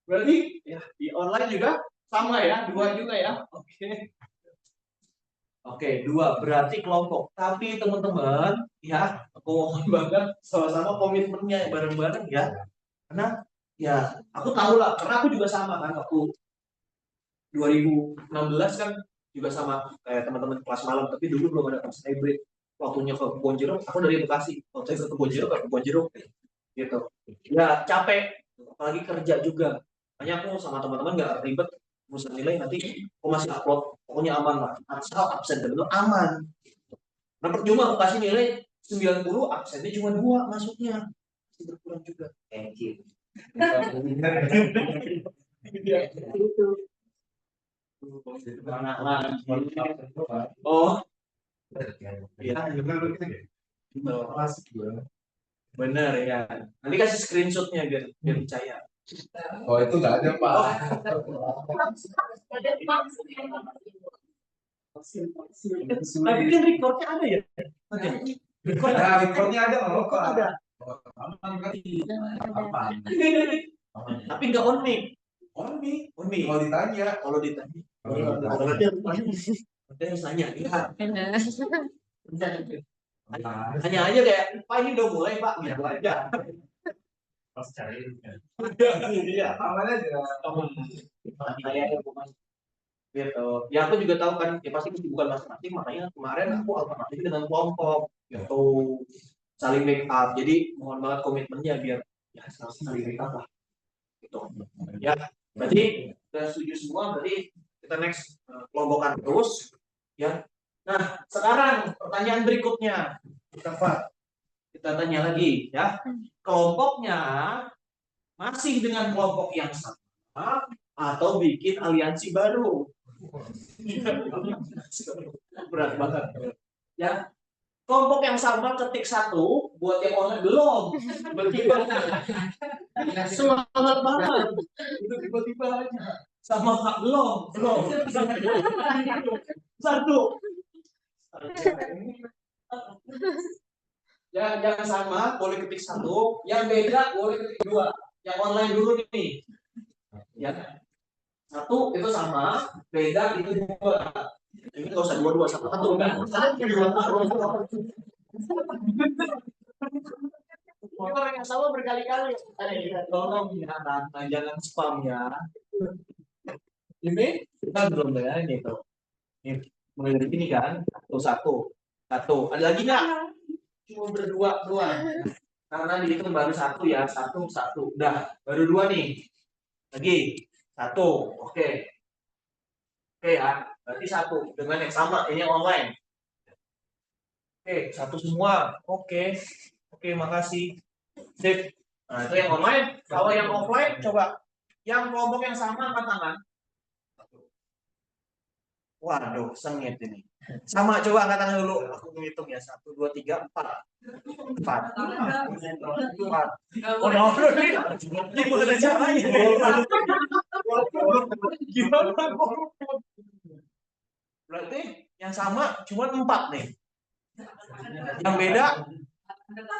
Berarti ya di online juga sama ya, dua juga ya. Oke. Oke, dua berarti kelompok. Tapi teman-teman, ya, aku mohon banget sama-sama komitmennya bareng-bareng ya. Karena ya, aku tahu lah, karena aku juga sama kan waktu 2016 kan juga sama kayak teman-teman kelas malam, tapi dulu belum ada kelas hybrid. Waktunya ke Kebon Jeruk, aku dari Bekasi. Waktu ke Kebon Jeruk gitu. Ya capek, apalagi kerja juga. Makanya aku sama teman-teman nggak ribet urusan nilai nanti aku masih upload pokoknya aman lah asal absen itu aman nah percuma aku kasih nilai 90 absennya cuma 2 masuknya masih berkurang juga thank you oh iya benar ya nanti kasih screenshotnya biar percaya Oh itu nggak ada pak. Tapi kan recordnya ada ya? Recordnya ada nggak apa? Ada. Aman kan? Aman. Tapi nggak on mic. On mic. On mic. Kalau ditanya. Kalau ditanya. Nanti harus nanya. Hanya aja kayak, Pak ini udah mulai Pak. Gitu aja. Pas cari. Iya. Aman aja. Gitu. Ya aku juga tahu kan, ya pasti bukan masing-masing, makanya kemarin aku alternatif dengan kelompok, gitu, saling backup. Jadi mohon banget komitmennya biar ya saling backup lah. Gitu. Ya, berarti kita setuju semua, berarti kita next kelompokan terus, ya. Nah, sekarang pertanyaan berikutnya, kita tanya lagi, ya. Kelompoknya masih dengan kelompok yang sama atau bikin aliansi baru? Berat banget ya kelompok yang sama ketik satu buat yang online belum tiba-tiba semangat banget itu tiba-tiba aja sama kak belum satu yang sama boleh ketik satu yang beda boleh ketik dua yang online dulu nih ya satu itu sama, beda itu dua. Ini nggak usah dua-dua satu satu kan? Orang yang sama berkali-kali. Tolong ya, jangan spam ya. Ini kita belum ya ini tuh. Ini mulai dari sini kan? Satu. Ada lagi nggak? Cuma berdua. Karena dihitung baru satu ya, satu. Udah, baru dua nih. Lagi. Satu, oke ya, berarti satu dengan yang sama, ini online. Oke, satu semua, oke, makasih. Sip. Nah itu yang online. Kalau yang offline, coba yang kelompok yang sama angkat tangan. Waduh, sengit ini. Sama, coba angkat tangan dulu. Aku ngitung ya. 1, 2, 3, 4. 4. 4. Oh, no. Gimana caranya? Gimana? Berarti yang sama cuma 4 nih. Yang beda?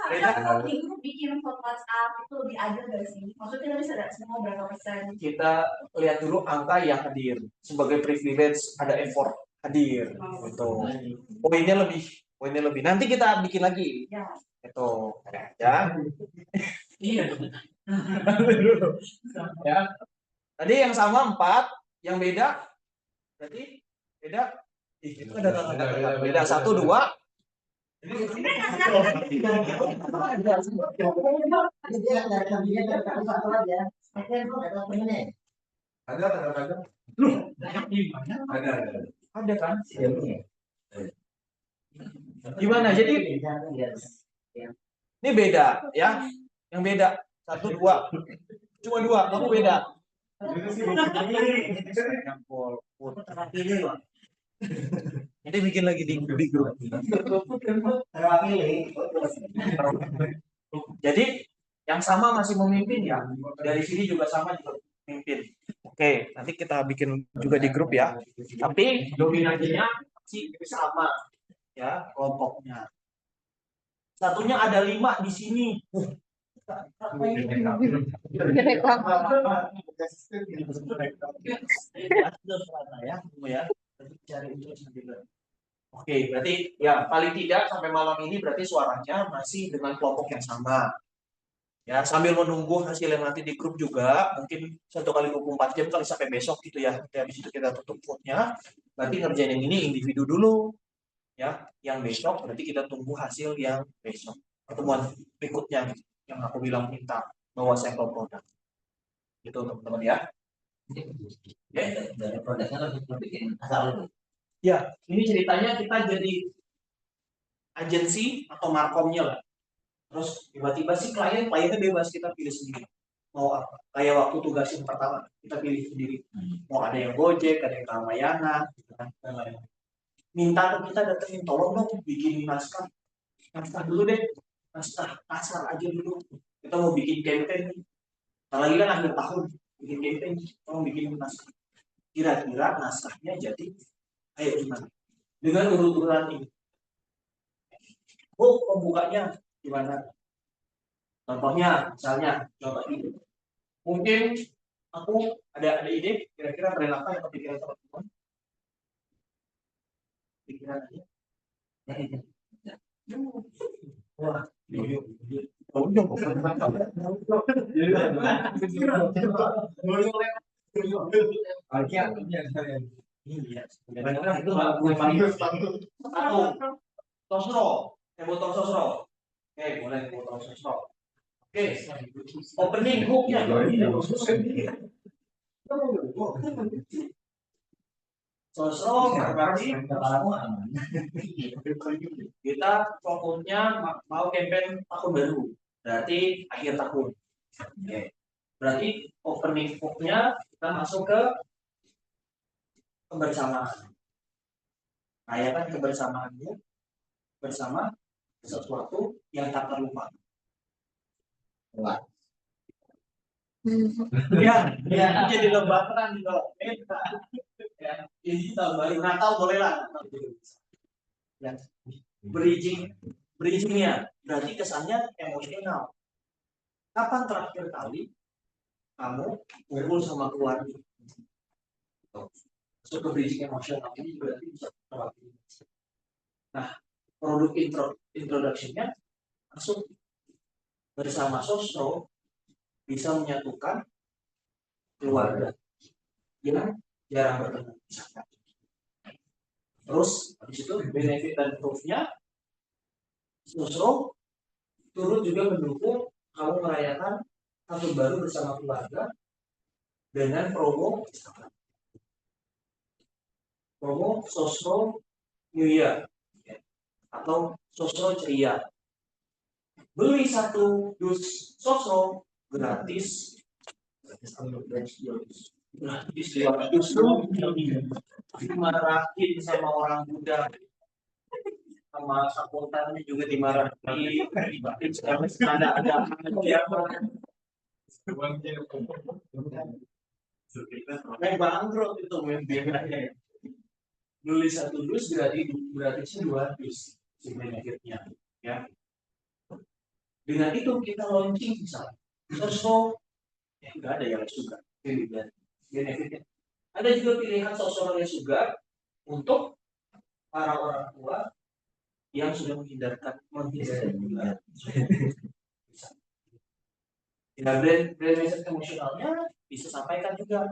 Beda. Kalau di grup bikin vote WhatsApp itu lebih adil gak sih? Maksudnya kita bisa lihat semua berapa persen. Kita lihat dulu angka yang hadir. Sebagai privilege ada effort hadir. Gitu. Poinnya lebih. Nanti kita bikin lagi. Ya. Itu. Ya. Iya. Ya. Tadi yang sama 4, yang beda berarti beda. Itu ada beda 1, 2. Ada. Ada kan? Gimana? Jadi ini beda ya. Yang beda 1, 2. Cuma 2, kamu beda. Jadi bikin lagi di grup. Jadi yang sama masih memimpin ya. Dari sini juga sama juga memimpin. Oke, nanti kita bikin juga di grup ya. Tapi dominasinya masih sama ya kelompoknya. Satunya ada 5 di sini. Oke, berarti ya paling tidak sampai malam ini berarti suaranya masih dengan kelompok yang sama. Ya, sambil menunggu hasil yang nanti di grup juga, mungkin 1 kali 24 jam kali sampai besok gitu ya. Nanti habis itu kita tutup vote-nya. Berarti ngerjain yang ini individu dulu. Ya, yang besok berarti kita tunggu hasil yang besok. Pertemuan berikutnya yang aku bilang minta bawa sampel produk. Gitu teman-teman ya. Dari produknya kan kita bikin asal. Ya, ini ceritanya kita jadi agensi atau markomnya lah. Terus tiba-tiba sih kliennya bebas, kita pilih sendiri. Mau apa? Kayak waktu tugas yang pertama, kita pilih sendiri. Mau ada yang Gojek, ada yang Ramayana, gitu kan, dan lain-lain. Minta ke kita datengin, tolong dong bikin naskah. Naskah dulu deh, naskah kasar aja dulu. Kita mau bikin campaign nih. Lagi kan akhir tahun, bikin campaign, tolong bikin naskah. Kira-kira naskahnya jadi kayak gimana? Dengan urut-urutan ini. Oh, pembukanya gimana? Contohnya, misalnya, coba ini. Mungkin aku ada ide, kira-kira tren apa yang kepikiran teman-teman? Pikiran aja. Wah, Sosro, botol sosro. Oke, boleh botol sosro. Oke, opening hook-nya. Sosro berarti kita fokusnya mau campaign tahun baru, berarti akhir tahun. Oke. Berarti opening hook-nya kita masuk ke kebersamaan. Rayakan kebersamaanmu bersama sesuatu yang tak terlupakan. Ya, jadi lebaran dong. Ya, ini tahun baru Natal boleh lah. Ya, bridgingnya berarti kesannya emosional. Kapan terakhir kali kamu ngumpul sama keluarga? Masuk ke bridging emosional ini berarti bisa terwakili. Nah, produk introduction-nya masuk bersama sosro bisa menyatukan keluarga yang jarang bertemu. Terus habis itu benefit dan proof-nya sosro turut juga mendukung kamu merayakan tahun baru bersama keluarga dengan promo sosro New Year atau sosro ceria. Beli 1 dus sosro gratis Nah, justru dimarahin sama orang Buddha, sama sapotannya juga dimarahin, dibatin sekarang ada aja. Main bangkrut itu main biayanya. Beli satu dus gratisnya 2 dus si benefitnya, ya. Dengan itu kita launching misalnya, sosro, ya nggak ada yang suka benefitnya. Ada juga pilihan sosro yang suka untuk para orang tua yang sudah menghindari gula. Ya, brand message emosionalnya bisa sampaikan juga.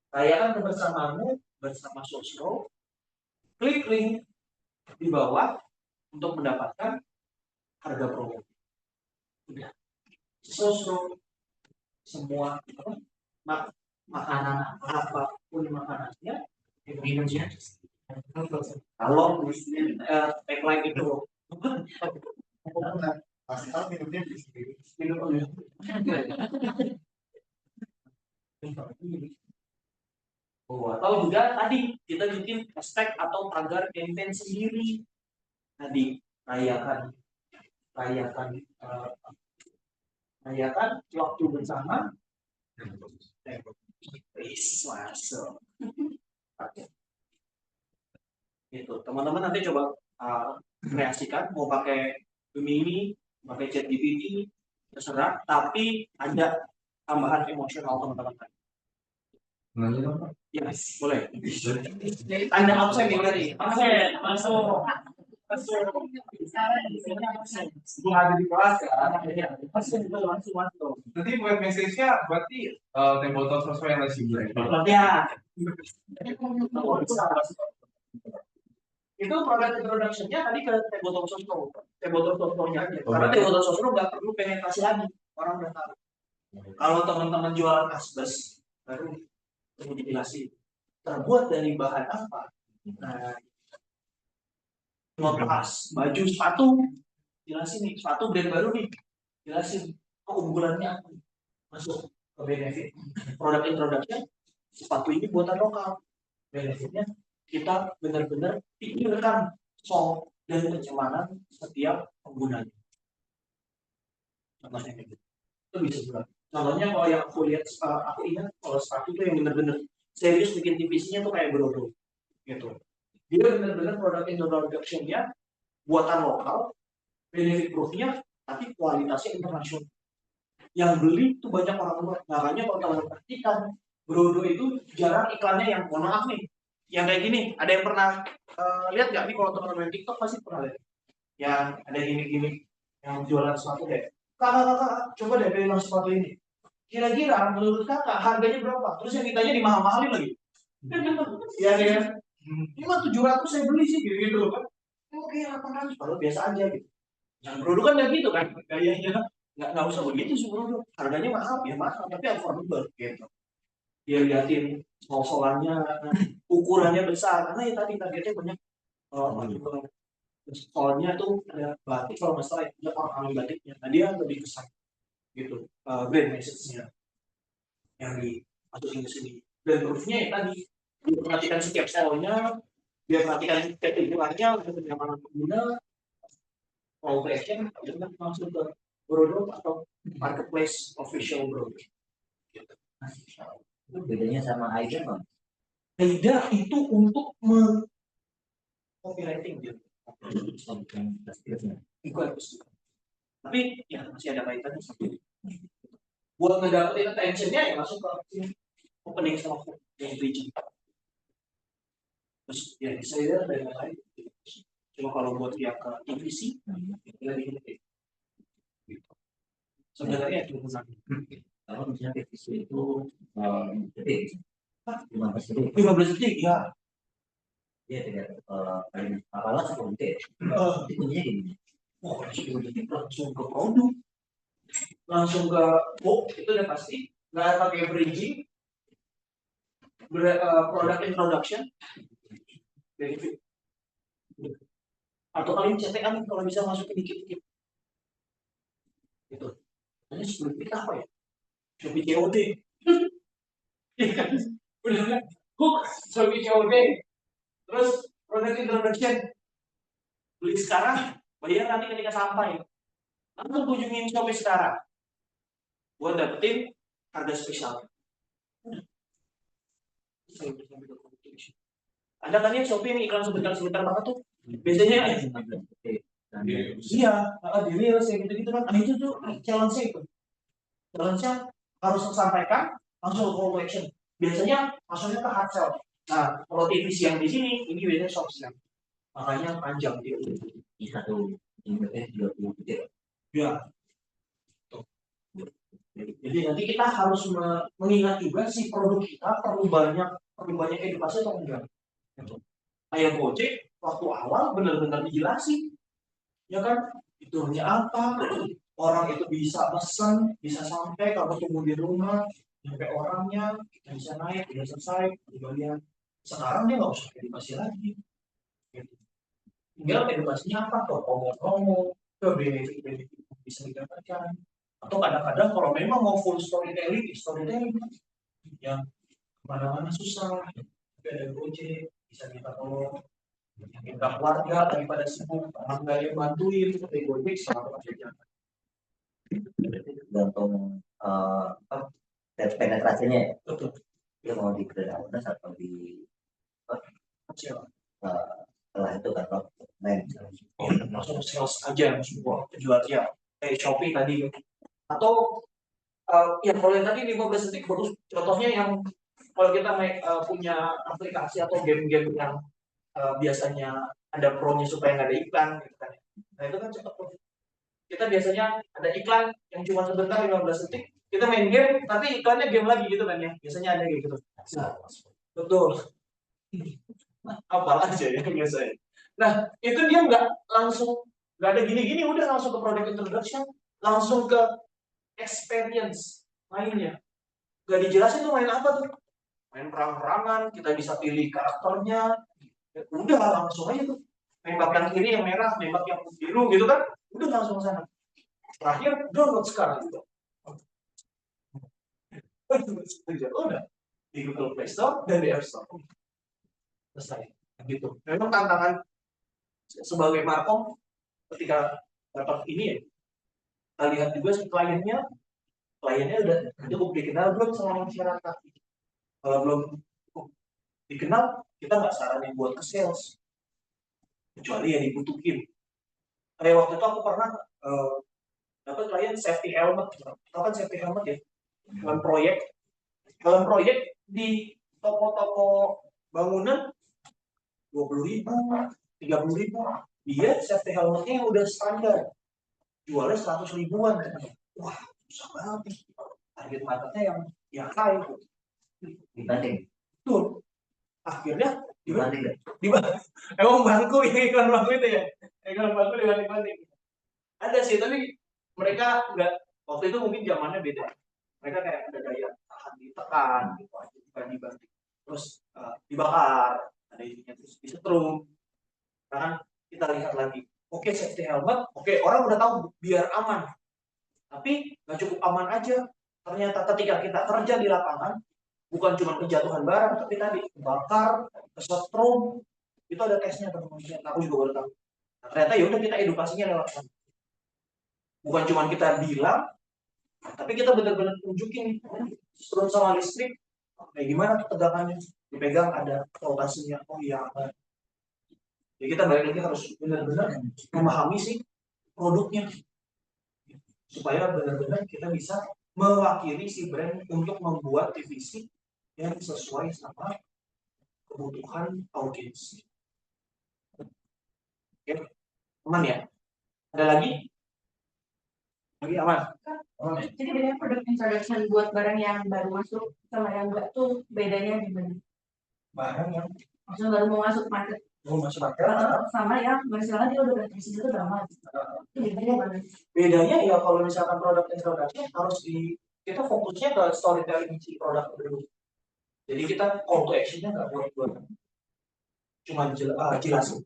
Rayakan kebersamaanmu bersama sosro. Klik link di bawah untuk mendapatkan harga promo. Udah. Sosro semua makanan apapun makanannya minumnya. Kalau tagline itu Pasti tahu minumnya di sini. minum atau juga tadi kita bikin hashtag atau tagar campaign sendiri. Tadi rayakan waktu bersama. Masuk. Gitu. Teman-teman nanti coba kreasikan mau pakai Gemini, pakai ChatGPT, terserah. Tapi ada tambahan emosional teman-teman. Yes, boleh. Anda absen nih tadi. Absen, masuk. Sebelum ada di kelas kan. Langsung masuk. Nanti buat message-nya berarti table top sosmed yang masih black. Ya. Itu produk introduction-nya tadi ke Tabletop Sosro. Tabletop Sosro-nya aja. Karena Tabletop Sosro nggak perlu penetrasi lagi. Orang udah tahu. Kalau teman-teman jualan asbes, baru dijelasin. Terbuat dari bahan apa? Nah, ngepas, baju, sepatu, jelasin nih. Sepatu brand baru nih. Jelasin keunggulannya apa. Masuk ke benefit. Produk introduction, sepatu ini buatan lokal. Benefitnya kita benar-benar pikirkan soal dan kenyamanan setiap penggunanya. Contohnya gitu. Itu bisa juga. Contohnya kalau yang aku lihat, aku ingat kalau sepatu itu yang benar-benar serius bikin TPC-nya tuh kayak Brodo, gitu. Dia benar-benar produk introduction-nya buatan lokal, benefit proof-nya, tapi kualitasnya internasional. Yang beli tuh banyak orang luar. Makanya kalau kalian perhatikan, Brodo itu jarang iklannya yang mohon maaf nih. Yang kayak gini, ada yang pernah lihat nggak nih kalau teman-teman TikTok pasti pernah lihat. Yang ada gini-gini, yang jualan sepatu deh. Kakak, coba deh beli sepatu ini. Kira-kira menurut kakak harganya berapa? Terus yang ditanya dimahal-mahalin lagi. Iya ya. Ini mah 700 saya beli sih gitu kan. Oke, 800 padahal biasa aja gitu. Yang Brodo kan nggak gitu kan, gayanya nggak usah begitu sih Brodo. Harganya mahal ya mahal, tapi affordable gitu. Dia liatin sol-solannya, ukurannya besar karena ya tadi targetnya banyak. Soalnya tuh ada batik kalau nggak salah ya, orang ahli batiknya. Nah dia lebih kesan gitu, brand message-nya yang dimasukin ke sini. Dan proofnya ya tadi dia perhatikan setiap soalnya, dia perhatikan ketentuannya untuk kenyamanan pengguna, call to action, dan langsung ke Brodo atau marketplace official Brodo. Gitu. Itu bedanya sama Aida bang? Aida itu untuk copywriting gitu. Bukan. Tapi ya masih ada kaitannya sama buat ngedapetin attention-nya ya masuk ke opening sama yang bridging. Terus ya saya ada yang lain. Cuma kalau buat yang ke TVC lebih gede. Sebenarnya cuma satu. Kalau misalnya PVC itu detik, 15 detik. 15 detik ya. Dia tidak paling apalah 10 detik. Itu kuncinya gini. Oh, 10 detik langsung ke produk. Langsung ke book itu udah pasti. Nggak pakai bridging. Product introduction. Benefit. Atau paling CTA kalau bisa masukin dikit-dikit. Gitu. Ini 10 detik apa ya? Shopee COD. Bener, hook Shopee COD, terus product introduction, beli sekarang, bayar nanti ketika sampai. Langsung kunjungin Shopee sekarang, buat dapetin harga spesial. Ada kan ya Shopee ini iklan sebentar-sebentar banget tuh. Biasanya iya, di reels ya gitu-gitu kan. Nah itu tuh challenge-nya itu. Challenge-nya harus disampaikan langsung call to action. Biasanya maksudnya ke hard sell. Nah, kalau TVC yang di sini ini biasanya soft sell. Makanya panjang dia. Di satu emailnya 30 detik. Ya. Tuh. Jadi nanti kita harus mengingat juga si produk kita perlu banyak edukasi atau enggak. Gitu. Kayak Gojek waktu awal benar-benar dijelasin, ya kan? Fiturnya apa? Orang itu bisa pesan, bisa sampai kalau tunggu di rumah, sampai orangnya kita bisa naik, udah selesai, kemudian sekarang dia nggak usah edukasi lagi. Gitu. Tinggal edukasinya apa? Ke promo-promo, ke benefit-benefit yang bisa didapatkan. Atau kadang-kadang kalau memang mau full storytelling yang kemana-mana susah, tapi ada Gojek bisa kita tolong. Kita keluarga daripada sibuk, orang nggak yang bantuin, seperti Gojek selalu ada jalan. Tergantung penetrasinya ya. Betul. Dia mau di grade awareness atau di Kecil. setelah itu kan main. Langsung sales aja semua penjual ya. Kayak Shopee tadi. Atau yang kalau yang tadi 15 detik bagus. Contohnya yang kalau kita punya aplikasi atau game-game yang biasanya ada pro-nya supaya nggak ada iklan gitu kan. Nah itu kan cepat tuh. Kita biasanya ada iklan yang cuma sebentar 15 detik, kita main game tapi iklannya game lagi gitu kan ya. Biasanya ada gitu. Betul. Apal aja ya biasanya. Nah, itu dia nggak ada gini-gini, udah langsung ke product introduction, langsung ke experience mainnya. Gak dijelasin tuh main apa tuh. Main perang-perangan, kita bisa pilih karakternya. Ya, udah langsung aja tuh. Nembak yang kiri yang merah, nembak yang biru gitu kan. Udah langsung ke sana. Terakhir download sekarang gitu. Udah di Google Play Store dan di App Store. Selesai. Gitu. Memang tantangan sebagai markom ketika dapat ini ya. Kita lihat juga si kliennya udah cukup dikenal belum sama masyarakat. Kalau belum cukup dikenal, kita nggak saranin buat ke sales. Kecuali yang dibutuhin. Kayak waktu itu aku pernah dapat klien safety helmet. Tahu kan safety helmet ya? Dalam proyek di toko-toko bangunan 20.000, 30.000. Dia safety helmetnya yang udah standar, jualnya 100 ribuan. Wah, susah banget. Target marketnya yang high. Dibanding. Tuh, akhirnya Dibanding. emang bangku yang iklan bangku itu ya, iklan bangku dibanding. Ada sih, tapi mereka nggak, waktu itu mungkin zamannya beda. Mereka kayak ada daya tahan ditekan gitu aja, bukan dibanding. Terus dibakar, ada ininya terus disetrum. Nah, kita lihat lagi. Oke, safety helmet, oke, orang udah tahu biar aman. Tapi nggak cukup aman aja. Ternyata ketika kita kerja di lapangan, bukan cuma kejatuhan barang, tapi tadi bakar, kesetrum, itu ada tesnya teman-teman. Aku juga baru tahu. Nah, ternyata ya udah kita edukasinya lewat sana. Bukan cuma kita bilang, tapi kita benar-benar tunjukin setrum sama listrik, kayak gimana tegangannya, dipegang ada voltasenya, oh iya aman. Jadi kita balik lagi harus benar-benar memahami sih produknya, supaya benar-benar kita bisa mewakili si brand untuk membuat TVC yang sesuai sama kebutuhan audiens. Oke, aman ya? Ada lagi? Lagi aman? Jadi bedanya product introduction buat barang yang baru masuk sama yang enggak tuh bedanya di mana? Barang yang Maksudnya baru mau masuk market masuk sama yang misalnya dia udah berfungsi itu udah lama. Itu bedanya mana? bedanya ya kalau misalkan produk introduction harus kita fokusnya ke storytelling si produk dulu. Jadi kita call to action-nya nggak buat cuma jelasin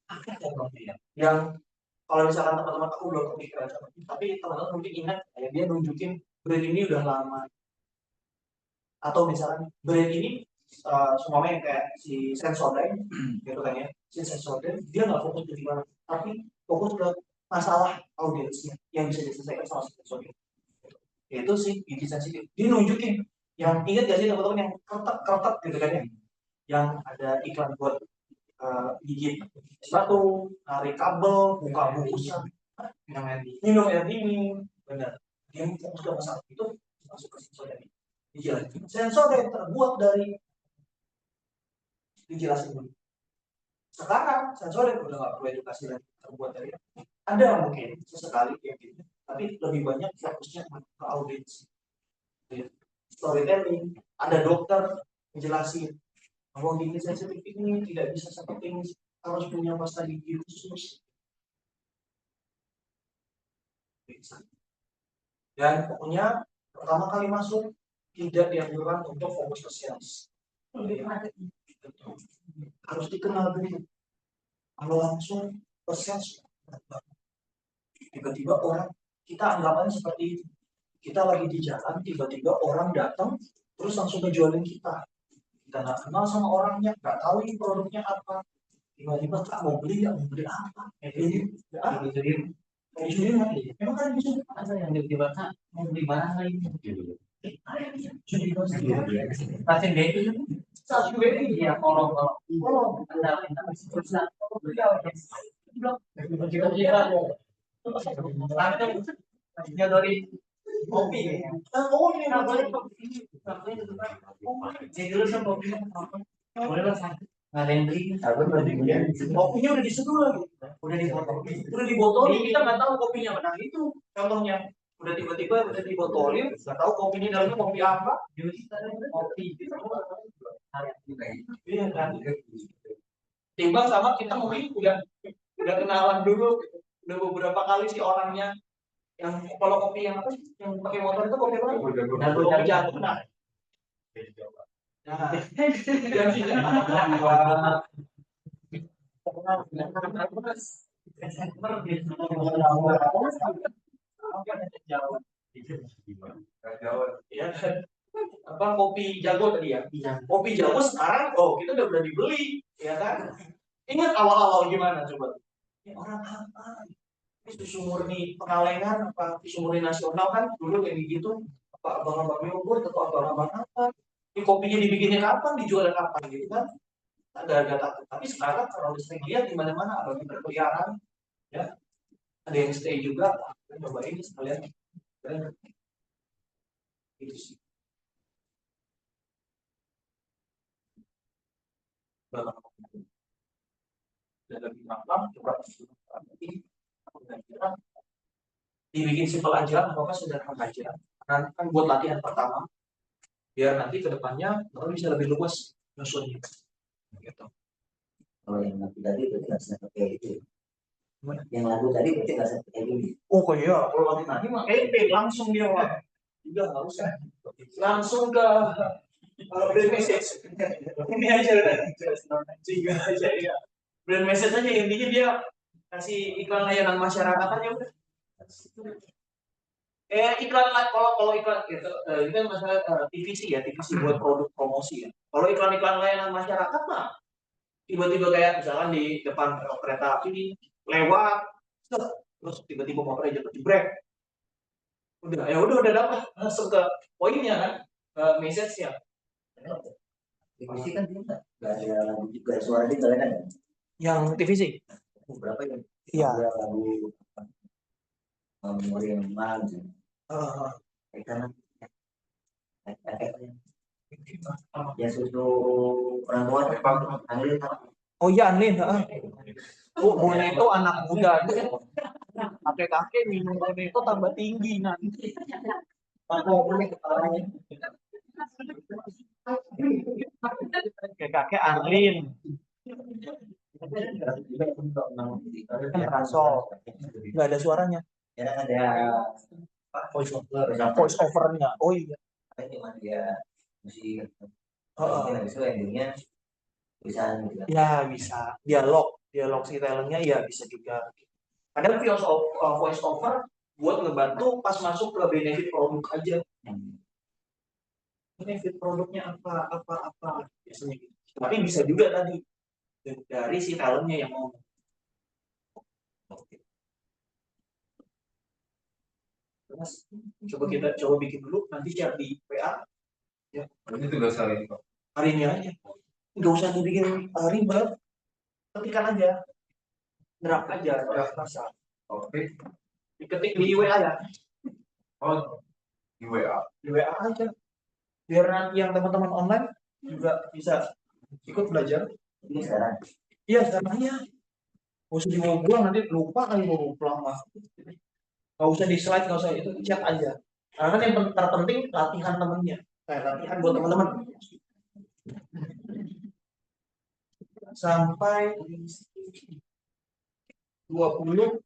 apa teknologi yang kalau misalkan teman-teman aku belum kepikiran, tapi teman-teman mungkin ingat kayak dia nunjukin brand ini udah lama. Atau misalkan brand ini semuanya yang kayak si Sensodyne gitu kan ya, si Sensodyne dia nggak fokus ke gimana, tapi fokus ke masalah audiensnya yang bisa diselesaikan sama si Sensodyne. Itu sih gigi sensitif. Dia nunjukin yang ingat gak sih teman-teman yang kertek gitu kan ya, yang ada iklan buat gigit batu, tarik kabel, buka bukusan, minum air dingin, benar. Dia fokus ke masalah itu masuk ke Sensodyne. Dijelasin. Sensodyne terbuat dari, dijelasin dulu. Sekarang Sensodyne udah nggak perlu edukasi lagi, terbuat dari ada mungkin sesekali kayak gitu, tapi lebih banyak fokusnya ke audiens. Storytelling, ada dokter menjelasin bahwa gigi sensitif ini tidak bisa seperti ini, harus punya pasta gigi khusus. Dan pokoknya pertama kali masuk tidak dianjurkan untuk fokus ke sales. Harus dikenal dulu. Kalau langsung ke sales, tiba-tiba orang, kita anggapannya seperti itu. Kita lagi di jalan, tiba-tiba orang datang, terus langsung ngejualin kita. Kita nggak kenal sama orangnya, nggak tahu ini produknya apa. Tiba-tiba Kak mau beli nggak, mau beli apa? Ini, emang kan bisa ada yang tiba-tiba Kak mau beli barang lain. Pasien dia itu, satu ini dia kalau ada terus kita dari kopi ya. Oh ini boleh kopi. Jadi dulu sama kopi boleh lah satu. Nggak ada yang beli. Kopinya udah diseduh lagi, udah dibotolin, kita nggak tahu kopinya mana. Itu contohnya, udah tiba-tiba udah dibotolin, nggak tahu kopinya dalamnya kopi apa. Kopi. Iya kan. Timbang sama kita mungkin udah kenalan dulu, udah beberapa kali si orangnya. Yang kalau kopi yang apa sih, yang pakai motor itu kopi apa? Kopi jago. Nah, apa kopi jago tadi ya? Kopi jago sekarang, oh kita udah dibeli, ya kan? Ingat awal-awal gimana coba? Ini orang apa? Ini susu murni Pengalengan apa susu murni nasional kan dulu kayak gitu, apa abang-abang yogurt atau abang-abang apa, ini kopinya dibikinnya kapan, dijualnya kapan gitu kan, ada takut. Tapi sekarang kalau sering lihat di mana-mana abang berkeliaran, ya ada yang stay juga, coba ini sekalian, itu sih. Dan lebih gampang coba dibikin simpel aja, apa sederhana aja. Kan buat latihan pertama, biar nanti kedepannya baru bisa lebih luas nyusunnya. Gitu. Kalau yang lagu tadi berarti nggak bisa pakai itu. Yang lagu tadi berarti nggak bisa pakai ini. Oh iya, kalau lagu tadi mah langsung dia Pak. Juga nggak usah. Langsung ke brand message. Ini aja udah. Juga aja ya. Brand message aja, intinya dia kasih iklan layanan masyarakat aja udah. Iklan kalau iklan gitu, itu kan masalah TVC ya, TVC buat produk promosi ya. Kalau iklan layanan masyarakat mah tiba-tiba kayak misalkan di depan kereta api lewat, terus tiba-tiba motornya jatuh jebrek. Udah dapat langsung ke poinnya kan, ke message-nya. TVC kan tidak ada lagu juga, suara dia nggak ada kan? Yang TVC? Berapa ya? Iya. Ada lagu memori yang mana? Karena ya susu orang tua Anlin. Oh iya Anlin. Bone itu anak muda. Kakek minum bone itu tambah tinggi nanti. Kakek Anlin. Rasol. Nggak ada suaranya. Ya ada voice over-nya. Oh iya. Cuma dia mesti itu endingnya bisa gitu. Ya bisa dialog si talentnya ya bisa juga. Kadang voice over buat ngebantu pas masuk ke benefit produk aja. ini fit produknya apa biasanya gitu. Tapi bisa juga tadi dari si talentnya yang ngomong. Oke. Terus coba bikin dulu, nanti share di WA ya. Berarti tugas hari ini, Pak. Hari ini aja, nggak usah dibikin ribet, ketikkan aja, draft aja, draft pasal. Oke. Diketik di WA ya, Oh, di WA. di WA aja, biar nanti yang teman-teman online juga bisa ikut belajar. Ini sekarang. Iya sekarang ya, nggak usah dibawa pulang, nanti lupa kali bawa pulang mah. Nggak usah di slide, nggak usah, itu chat aja. Karena kan yang terpenting latihan temennya, latihan buat teman-teman. Sampai 20,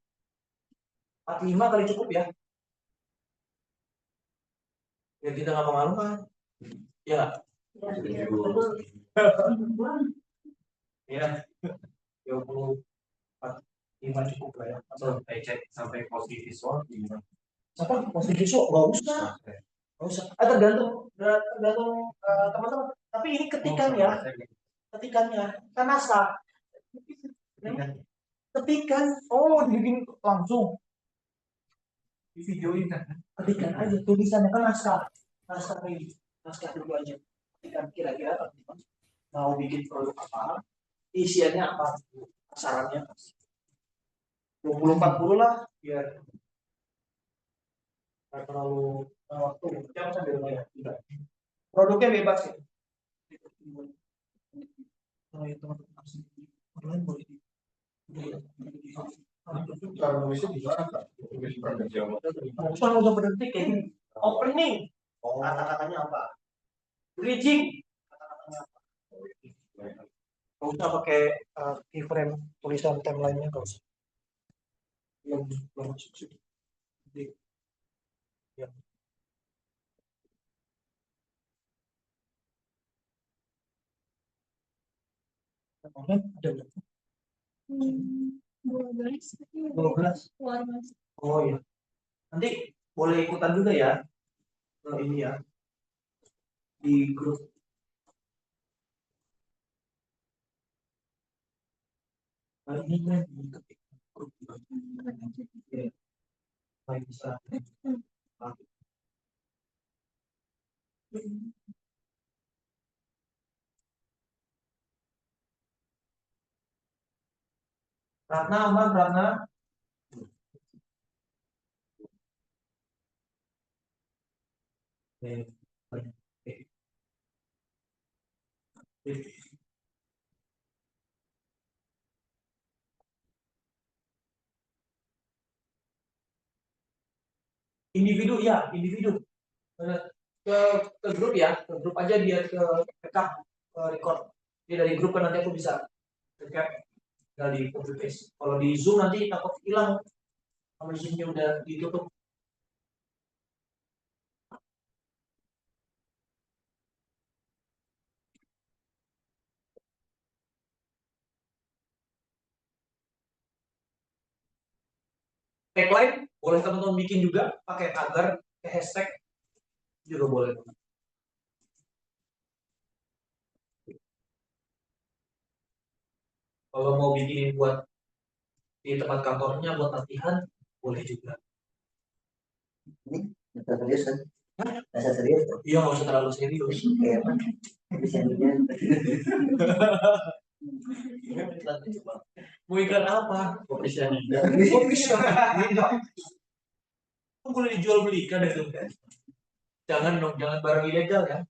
45 kali cukup ya. Ya kita nggak malu-malukan. Ya. Ya. 20, 45 cukup lah ya. Sampai cek sampai posisi visual gimana? Apa positif visual? Nggak usah. Nggak usah. Tergantung teman-teman. Tapi ini ketikan ya. Ketikannya kan naskah. Ketikan. Oh, dibikin langsung. Di videoin kan. Ketikan aja tulisannya kan naskah. Naskah ini. Naskah dulu aja. Ketikan kira-kira teman-teman mau bikin produk apa, isiannya apa, sarannya 20-40 lah biar nggak terlalu waktu jam sambil banyak juga. Produknya bebas ya. Kalau yang teman-teman online boleh Cara nulisnya gimana, Kak? Tulis pada Jawa. nggak usah berhenti kayak gini. Opening kata-katanya apa, bridging kata-katanya apa. Nggak usah pakai keyframe tulisan timelinenya, nggak usah. Belum masuk sih. Jadi, ya. Online ada berapa? 12. 12. Keluar Mas. Oh iya. Nanti boleh ikutan juga ya. Kalau ini ya. Di grup. Nah, ini kan di grup. Ya. Baik, bisa. Ratna aman, Ratna. Individu ya, individu. Ke, ke grup ya, ke grup aja dia ke rekam, ke record. Dia dari grup kan nanti aku bisa recap dari copy paste. Kalau di Zoom nanti takut hilang, kalau Zoom-nya udah ditutup. Tagline boleh teman-teman bikin juga pakai tagar, pakai hashtag juga boleh. Kalau mau bikin buat di tempat kantornya buat latihan boleh juga. Ini masa serius kan? Masa serius. Iya nggak usah terlalu serius. Kayak apa? Desainnya. Mau iklan apa? Kopi shop. Boleh dijual belikan itu. Jangan dong, jangan barang ilegal ya.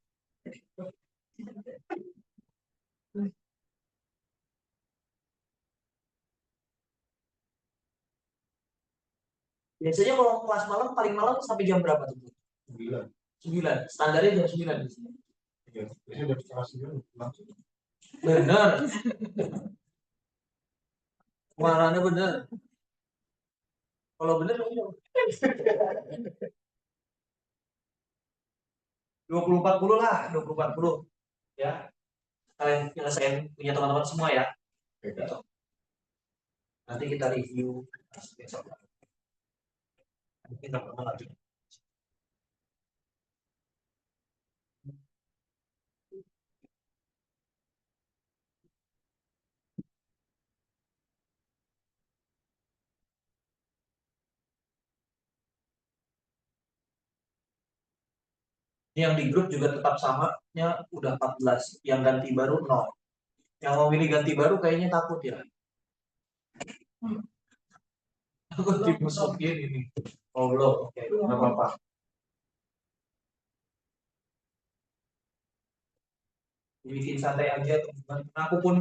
Biasanya kalau kelas malam paling malam sampai jam berapa tuh? 9. 9. Standarnya jam 9 di sini. Iya. Ini udah setengah 9 langsung. Benar. Warnanya benar. Kalau benar iya. 20-40 lah, 20-40 ya. Kalian nyelesain punya teman-teman semua ya. Gitu. Nanti kita review besok. Kita ketemu lagi. Ini yang di grup juga tetap samanya udah 14, yang ganti baru 0. Yang mau milih ganti baru kayaknya takut ya. Aku dimasukin ini. Oh belum, oke, nggak apa-apa. Bikin santai aja teman-teman. Aku pun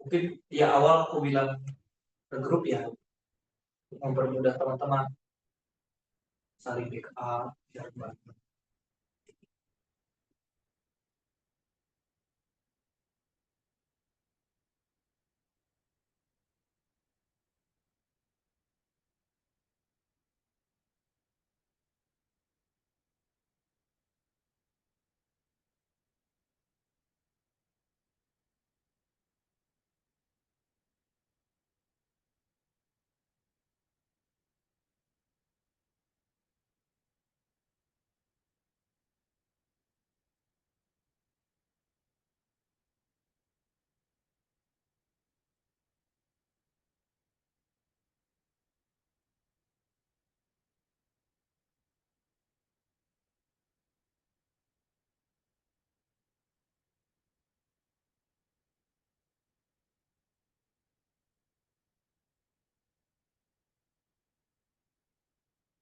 mungkin ya awal aku bilang ke grup ya, untuk mempermudah teman-teman saling backup biar banyak.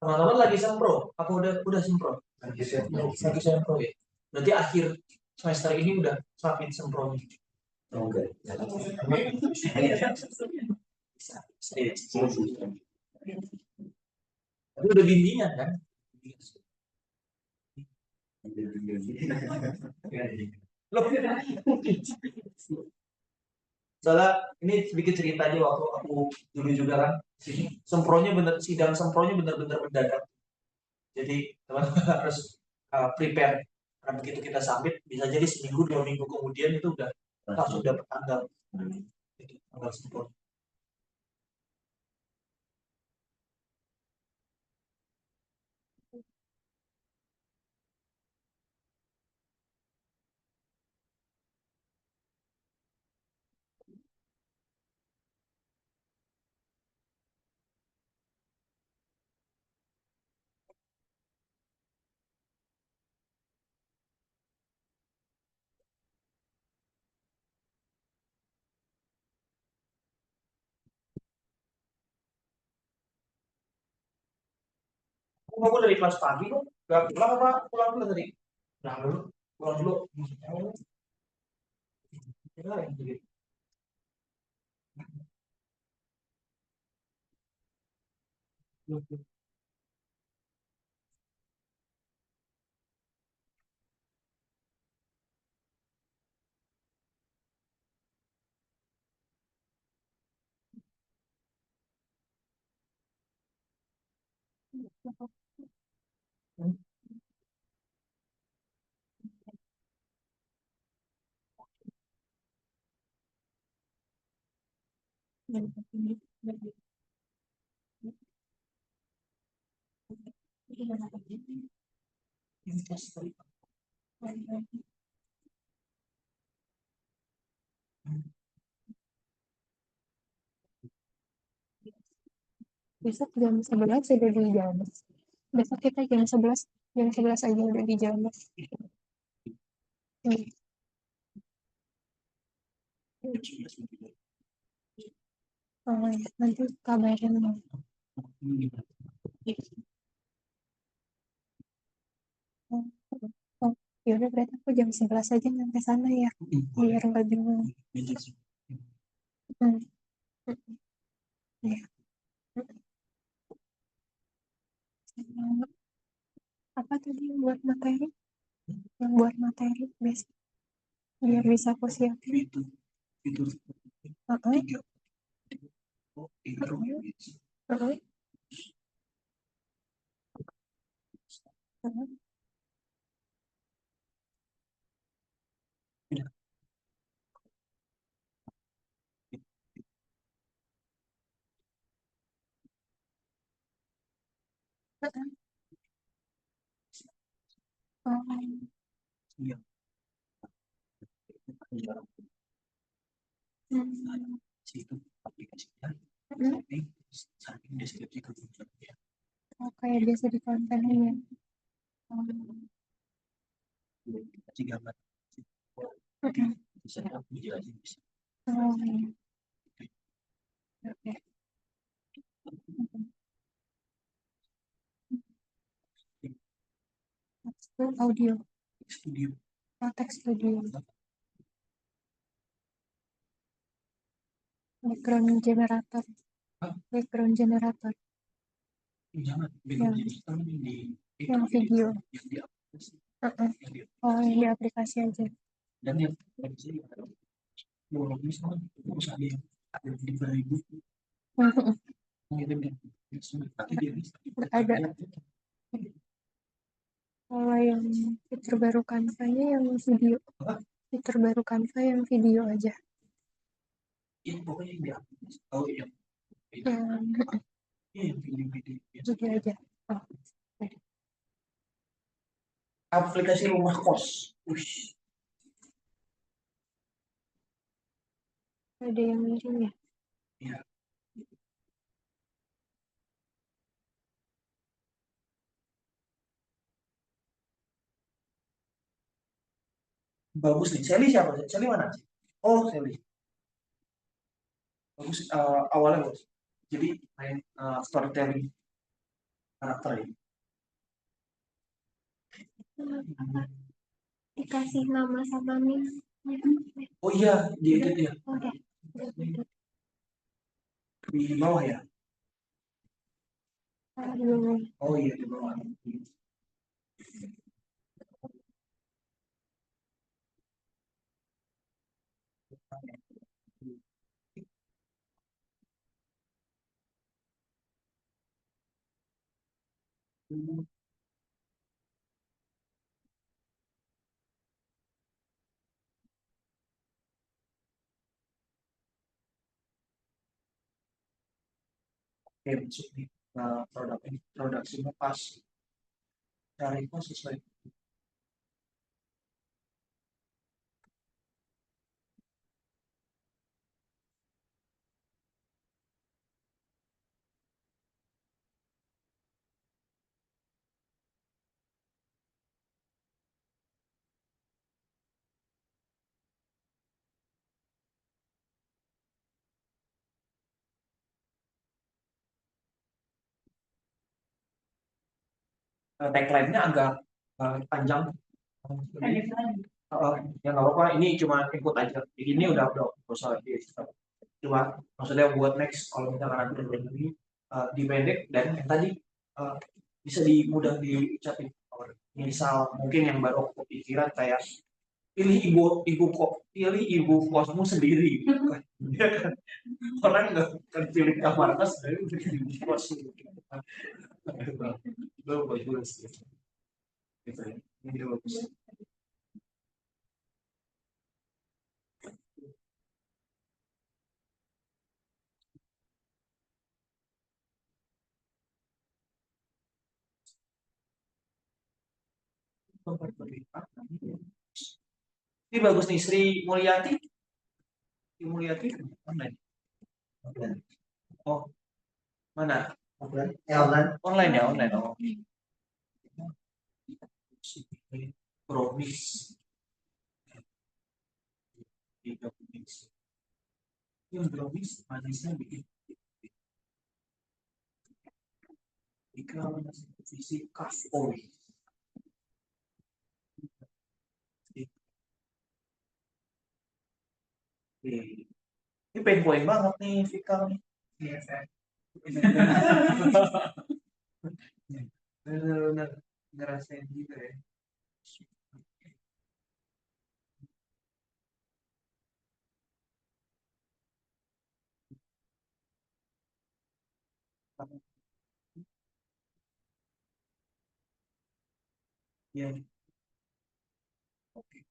Teman-teman lagi sempro, apa udah sempro? Lagi sempro ya. Berarti akhir semester ini udah rapid sempro. Oh, enggak. Tapi udah bimbingan kan? Loh, soalnya ini sedikit cerita aja waktu aku dulu juga kan sini sempronya bener sidang sempronya bener-bener mendadak. Jadi teman-teman harus prepare karena begitu kita submit bisa jadi seminggu 2 minggu kemudian itu udah langsung dapat tanggal. Itu tanggal sempro. Aku dari kelas pagi kok gak pulang apa pulang dulu tadi? Pulang dulu, pulang dulu. Ya, gitu. Besok jam 11 sudah di James. Besok kita jam 11 aja udah di James. Hmm. Oh, ya. Nanti kabarin dong. Oh, oh. Ya udah berarti aku jam 11 aja nyampe sana ya. Biar nggak bingung. Hmm. Ya. Sama apa tadi yang buat materi? Yang buat materi besok biar bisa aku siapin. Heeh. Heeh. Heeh. Heeh. Oh. Hmm. Hmm. Oh, kayak biasa di kontennya ya. Oh. kasih gambar Mm-mm. bisa video aja bisa. Oh, iya. Oke. Itu audio, Studio teks studio, background generator, Hah? background generator, jangan Yang- digital di yang video. yang di aplikasi Uh-uh. yang di Oh, yang di aplikasi aja. dan yang sih kalau misalnya terus ada yang di beribu ngirim tapi dia bisa Nggak ada. Kalau yang fitur baru Canva-nya yang video. Fitur baru Canva yang video aja. ini pokoknya yang di aplikasi oh yang Yang yang video-video biasa. video aja. Oh, Aplikasi rumah kos. Wih, ada yang miring ya? ya. Bagus nih. Sally siapa sih? Sally mana sih? Oh, Sally. Bagus. Awalnya bagus. Jadi main storytelling karakter ini. Dikasih nama sama Min. Oh iya, dia itu dia Udah. di bawah ya. Aduh. Oh iya di bawah. Oke, masuk nih. Produk ini produksinya pas. Cari pas sesuai. Tagline-nya agak panjang. Ya nggak apa-apa. Ini cuma input aja. Ini udah nggak usah di cuma maksudnya buat next kalau misalkan nanti udah lagi dipendek dan yang tadi uh, bisa mudah diucapin. Misal mungkin yang baru aku pikiran kayak pilih ibu kosmu sendiri gitu kan. Dia kan orang nggak kan pilih kamar kos tapi pilih ibu kos gitu. Itu bagus gitu. Gitu ya. Ini bagus. Ini bagus nih Sri Mulyati. Sri Mulyati online. Oh, mana? Offline? Online? Online ya, online. Oh. Promis. Tiga promis. Yang promis manisnya bikin. Jika fisik kafoi. Ini pain point banget nih Fikal nih. Iya, saya. Bener-bener ngerasain juga ya. Ya. Oke.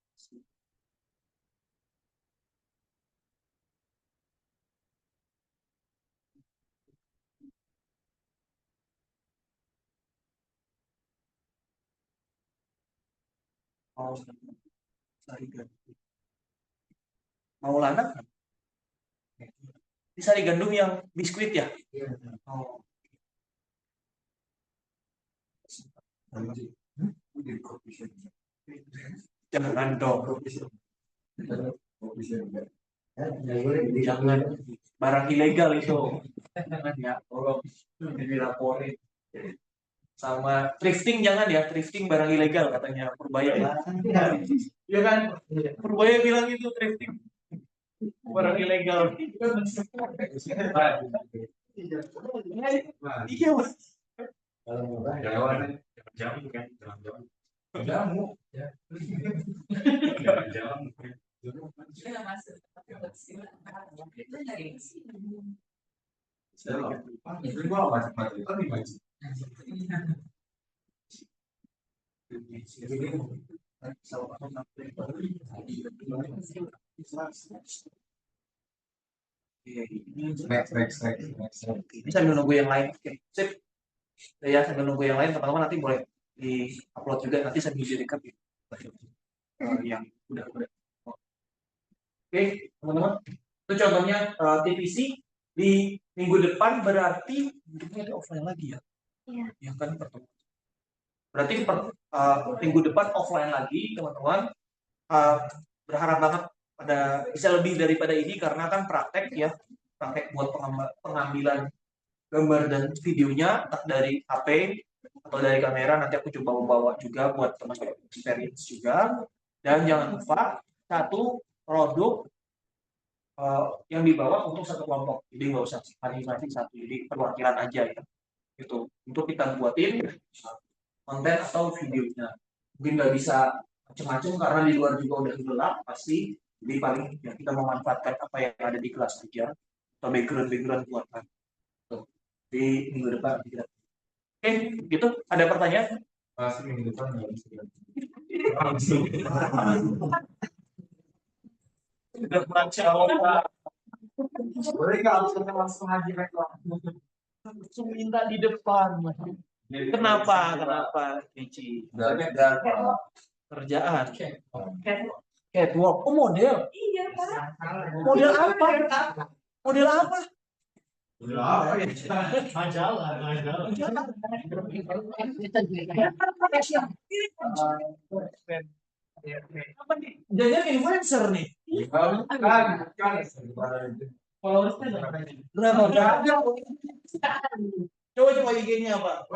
Mau sari gandum. Maulana kan? Ini sari gandum yang biskuit ya? Iya. Oh. Sama sih. Jadi kopi sih. Jangan dong. Jangan. Barang ilegal itu. Jangan ya, tolong dilaporin. Sama thrifting jangan ya, thrifting barang ilegal katanya Purbaya ya. Iya kan? Purbaya bilang itu thrifting barang ilegal. Iya, Mas. Kalau murah ya. Jamu kan, jamu ya. Jamu. Itu gua macam-macam tadi macam. Next. Ini sambil nunggu yang lain. Oke, sip. Ya, sambil nunggu yang lain, teman-teman nanti boleh di-upload juga nanti sambil di-recap ya. Yang udah. Oke, teman-teman. Itu contohnya TPC di minggu depan berarti bentuknya ada offline lagi ya. Iya. Ya kan pertemuan. Berarti minggu depan offline lagi, teman-teman. Berharap banget pada bisa lebih daripada ini karena kan praktek ya. Praktek buat pengambilan gambar dan videonya entah dari HP atau dari kamera, nanti aku coba membawa juga buat teman-teman experience juga. Dan jangan lupa satu produk yang dibawa untuk satu kelompok, jadi nggak usah masing-masing satu, jadi perwakilan aja ya gitu untuk kita buatin konten atau videonya. Mungkin nggak bisa macam-macam karena di luar juga udah gelap pasti, jadi paling ya kita memanfaatkan apa yang ada di kelas aja atau background buatan di minggu depan kita. Oke, gitu. Ada pertanyaan? Masih minggu depan nggak bisa. Udah jawab. Boleh kalau kita langsung aja reklam. Langsung minta di depan. Kenapa, Cici? Dan Kerjaan. Catwalk. Oh, model. Iya, Pak. Model apa? Model apa? apa ya? Majalah. Apa nih? Jangan influencer nih. Kan. Followersnya berapa? Coba IG-nya apa?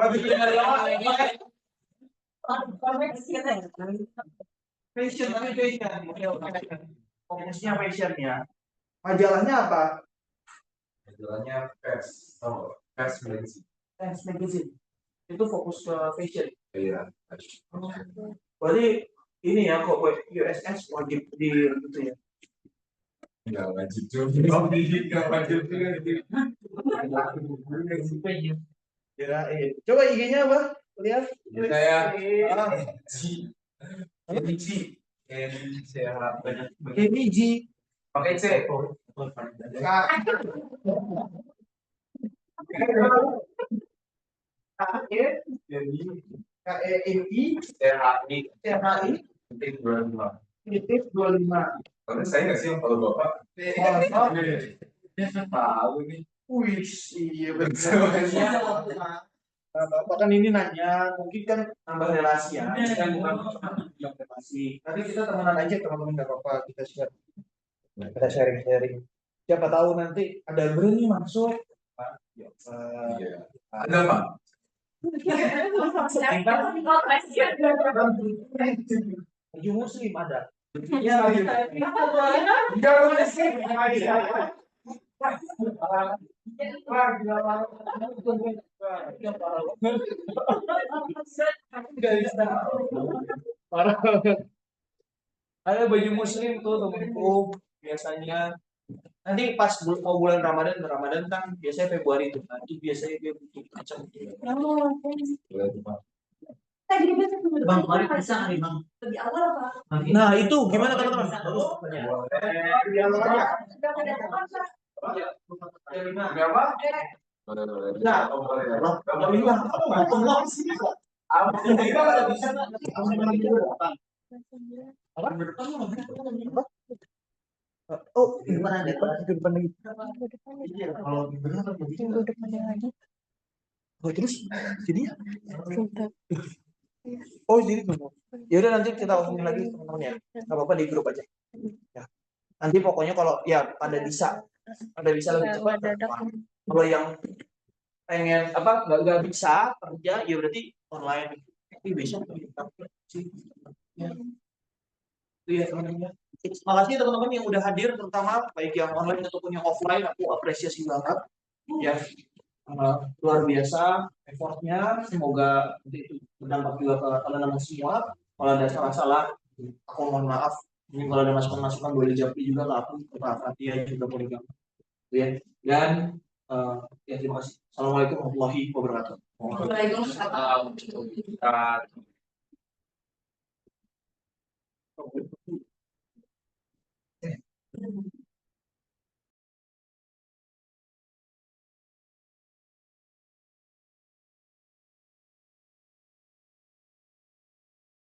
Fashion. Fokusnya fashion ya. Majalahnya apa? Jalannya pers, pers magazine. Dance Magazine. Itu fokus ke fashion. Iya. Berarti ini ya kok USS wajib di itu ya. Nggak wajib juga. Nggak wajib juga. Coba IG-nya apa? Lihat. Saya KBG. pakai C. KEMI CHI CHI titik 25. titik 25. Karena saya nggak sih kalau bapak tahu nih. Wih, iya benar. Bapak kan ini nanya, mungkin kan nambah relasi ya, kan bukan relasi. Nanti kita temenan aja teman-teman, nggak apa-apa, kita share, kita sharing. Siapa tahu nanti ada brand nih masuk. Iya. Ada Pak. Baju muslim ada. Iya. Enggak boleh sih. Parah. Ada baju muslim tuh temenku biasanya. Nanti pas mau bulan Ramadan kan biasanya Februari itu kan, itu biasanya dia butuh macam Bang, mari bisa nih Bang. Lebih awal apa? Nah itu gimana teman-teman? Berapa? Oh, gimana deh? Kalau minggu depannya lagi Oh, terus jadinya kita Oh jadi tunggu. Ya udah nanti kita omongin lagi teman-teman ya. Nggak apa-apa di grup aja. Ya. Nanti pokoknya kalau ya pada bisa lebih cepat. Kalau yang pengen apa nggak bisa kerja ya berarti online. Tapi bisa sih. Ya. Itu ya teman-teman. Terima kasih teman-teman yang udah hadir, terutama baik yang online ataupun yang offline. Aku apresiasi banget. Ya, luar biasa effortnya. Semoga nanti itu berdampak juga ke teman-teman semua. Kalau ada salah-salah, aku mohon maaf. Ini kalau ada masukan-masukan boleh jawab juga ke aku, ke Pak Fatia juga boleh jawab. Ya. Dan ya terima kasih. Assalamualaikum warahmatullahi wabarakatuh. Waalaikumsalam.